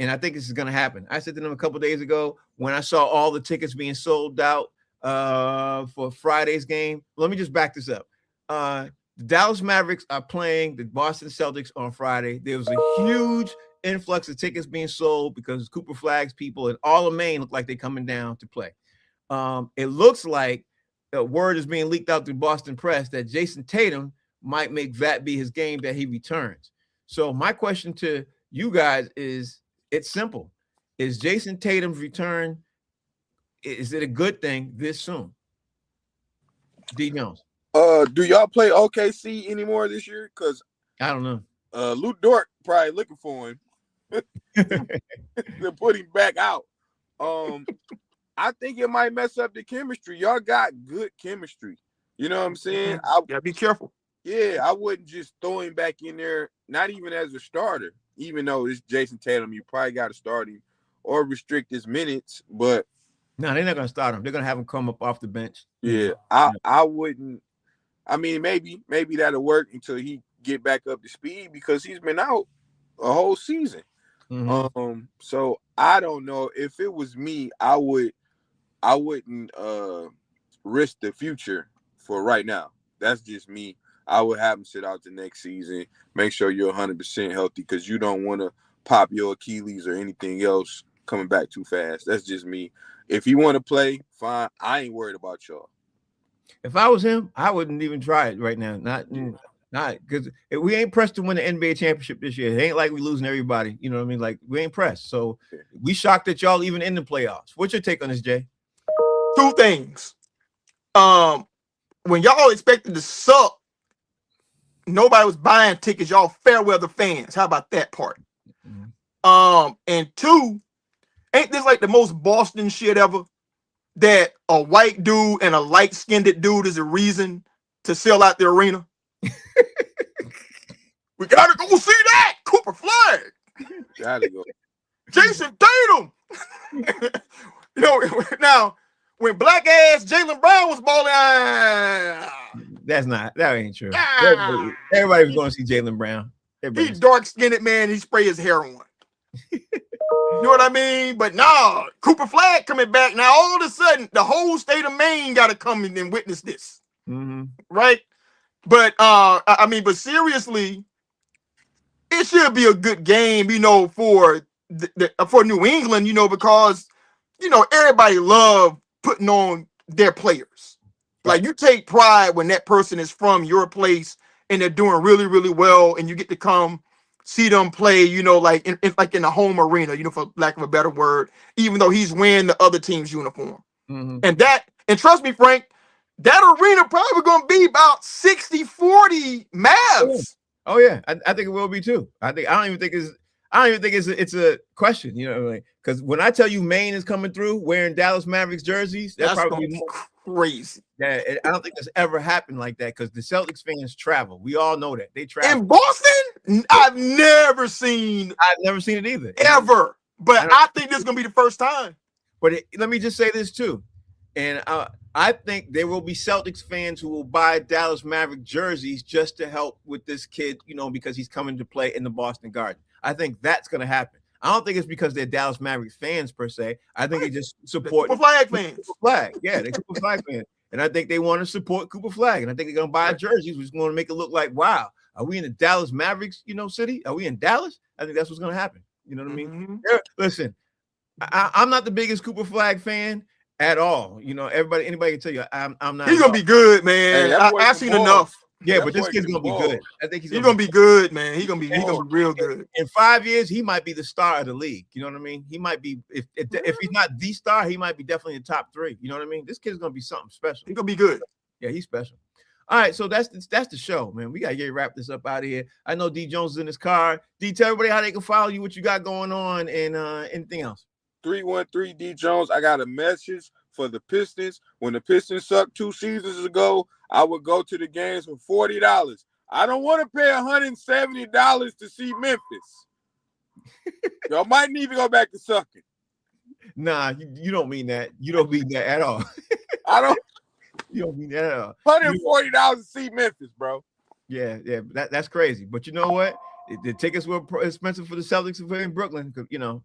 and I think this is going to happen. I said to them a couple of days ago when I saw all the tickets being sold out for Friday's game. Let me just back this up. The Dallas Mavericks are playing the Boston Celtics on Friday. There was a huge influx of tickets being sold because Cooper Flag's people and all of Maine look like they're coming down to play. It looks like word is being leaked out through Boston press that Jason Tatum might make that be his game that he returns. So my question to you guys is, it's simple. Is Jason Tatum's return, is it a good thing this soon? D Jones. Do y'all play OKC anymore this year? Because I don't know. Luke Dort probably looking for him to put him back out. I think it might mess up the chemistry. Y'all got good chemistry. You know what I'm saying? Yeah, be careful. Yeah, I wouldn't just throw him back in there, not even as a starter. Even though it's Jason Tatum, you probably got to start him or restrict his minutes. But no, they're not going to start him. They're going to have him come up off the bench. Yeah, I wouldn't. I mean, maybe that'll work until he get back up to speed because he's been out a whole season. Mm-hmm. So I don't know. If it was me, I wouldn't risk the future for right now. That's just me. I would have him sit out the next season. Make sure you're 100% healthy because you don't want to pop your Achilles or anything else coming back too fast. That's just me. If you want to play, fine. I ain't worried about y'all. If I was him, I wouldn't even try it right now. Not because we ain't pressed to win the NBA championship this year. It ain't like we losing everybody. You know what I mean? Like, we ain't pressed. So we shocked that y'all even in the playoffs. What's your take on this, Jay? Two things. When y'all expected to suck, nobody was buying tickets. Y'all fair weather fans. How about that part? Mm-hmm. And two, ain't this like the most Boston shit ever? That a white dude and a light-skinned dude is a reason to sell out the arena. We gotta go see that Cooper Flag. Gotta go. Jason Tatum. You know, now when black ass Jaylen Brown was balling, that ain't true. Everybody was going to see Jaylen Brown. He's dark-skinned man. He spray his hair on. You know what I mean? But nah, Cooper Flag coming back. Now all of a sudden, the whole state of Maine got to come in and witness this, right? But but seriously, it should be a good game, you know, for for New England, you know, because you know everybody love putting on their players. Like you take pride when that person is from your place and they're doing really, really well, and you get to come see them play, you know, like in the home arena, you know, for lack of a better word, even though he's wearing the other team's uniform. Mm-hmm. And trust me, Frank, that arena probably going to be about 60-40 Mavs. Oh yeah. I think it will be too. I don't even think it's a question, you know, like, because when I tell you Maine is coming through wearing Dallas Mavericks jerseys, that's probably crazy. Yeah, I don't think that's ever happened like that because the Celtics fans travel. We all know that they travel. In Boston, I've never seen it either. Ever. But I think this is going to be the first time. But let me just say this too. And I think there will be Celtics fans who will buy Dallas Maverick jerseys just to help with this kid, you know, because he's coming to play in the Boston Garden. I think that's going to happen. I don't think it's because they're Dallas Mavericks fans per se. I think they just support Cooper Flag fans. Cooper Flag. Yeah, they're Cooper Flag fans. And I think they want to support Cooper Flag. And I think they're going to buy jerseys, which is going to make it look like, wow, are we in the Dallas Mavericks, you know, city? Are we in Dallas? I think that's what's going to happen. You know what I mean? Mm-hmm. Listen, I'm not the biggest Cooper Flag fan at all. You know, anybody can tell you I'm not. He's going to be good, man. Hey, I've seen enough. Yeah, but this kid's gonna be good. I think he's gonna be good, man. He's gonna be real good. In 5 years, he might be the star of the league. You know what I mean? He might be if he's not the star, he might be definitely in the top 3. You know what I mean? This kid's gonna be something special. He's gonna be good. Yeah, he's special. All right, so that's the show, man. We gotta get wrap this up out of here. I know D Jones is in his car. D, tell everybody how they can follow you, what you got going on, and anything else. 313 D Jones. I got a message for the Pistons. When the Pistons sucked 2 seasons ago, I would go to the games for $40. I don't want to pay $170 to see Memphis. Y'all might need to go back to sucking. Nah, you don't mean that. You don't mean that at all. You don't mean that at all. $140 to see Memphis, bro. Yeah, that's crazy. But you know what? The tickets were expensive for the Celtics in Brooklyn. Because you know,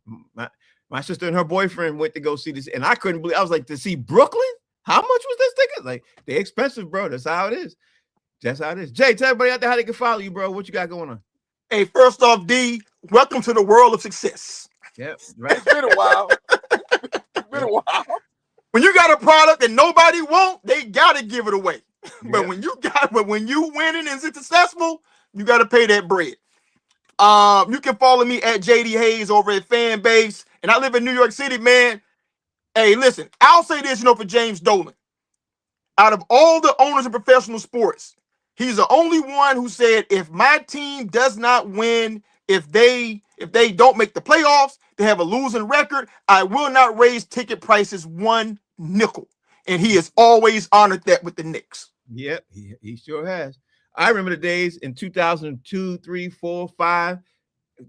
my sister and her boyfriend went to go see this, and I couldn't believe. I was like, to see Brooklyn? How much was this ticket? Like, they're expensive, bro. That's how it is. That's how it is. Jay, tell everybody out there how they can follow you, bro. What you got going on? Hey, first off, D, welcome to the world of success. Yep, right. It's been a while. It's been a while. when you got a product that nobody want, they gotta give it away. But Yeah. when you winning and it's successful, you gotta pay that bread. You can follow me at JD Hayes over at Fanbase, and I live in New York City, man. Hey, listen, I'll say this, for James Dolan. Out of all the owners of professional sports, he's the only one who said, if my team does not win, if they don't make the playoffs, they have a losing record, I will not raise ticket prices one nickel. And he has always honored that with the Knicks. Yep, he sure has. I remember the days in 2002, 3, 4, 5.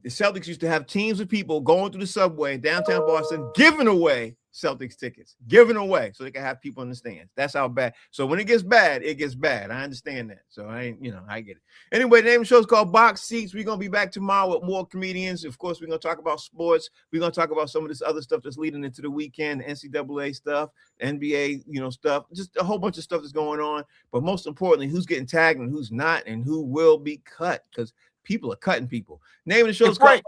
The Celtics used to have teams of people going through the subway in downtown Boston, giving away Celtics tickets, giving away so they can have people in the stands. That's how bad. So when it gets bad, it gets bad. I understand that. So I get it. Anyway, the name of the show is called Box Seats. We're going to be back tomorrow with more comedians. Of course, we're going to talk about sports. We're going to talk about some of this other stuff that's leading into the weekend, the NCAA stuff, NBA, stuff, just a whole bunch of stuff that's going on. But most importantly, who's getting tagged and who's not, and who will be cut, because people are cutting people. Name of the show is called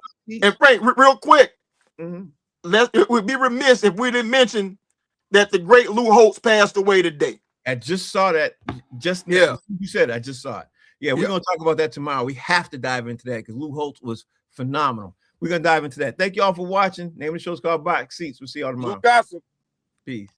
Frank, real quick. Mm-hmm. It would be remiss if we didn't mention that the great Lou Holtz passed away today. I just saw that. You said I just saw it. Yeah, we're going to talk about that tomorrow. We have to dive into that because Lou Holtz was phenomenal. We're going to dive into that. Thank you all for watching. Name of the show is called Box Seats. We'll see y'all tomorrow. Gossip. Peace.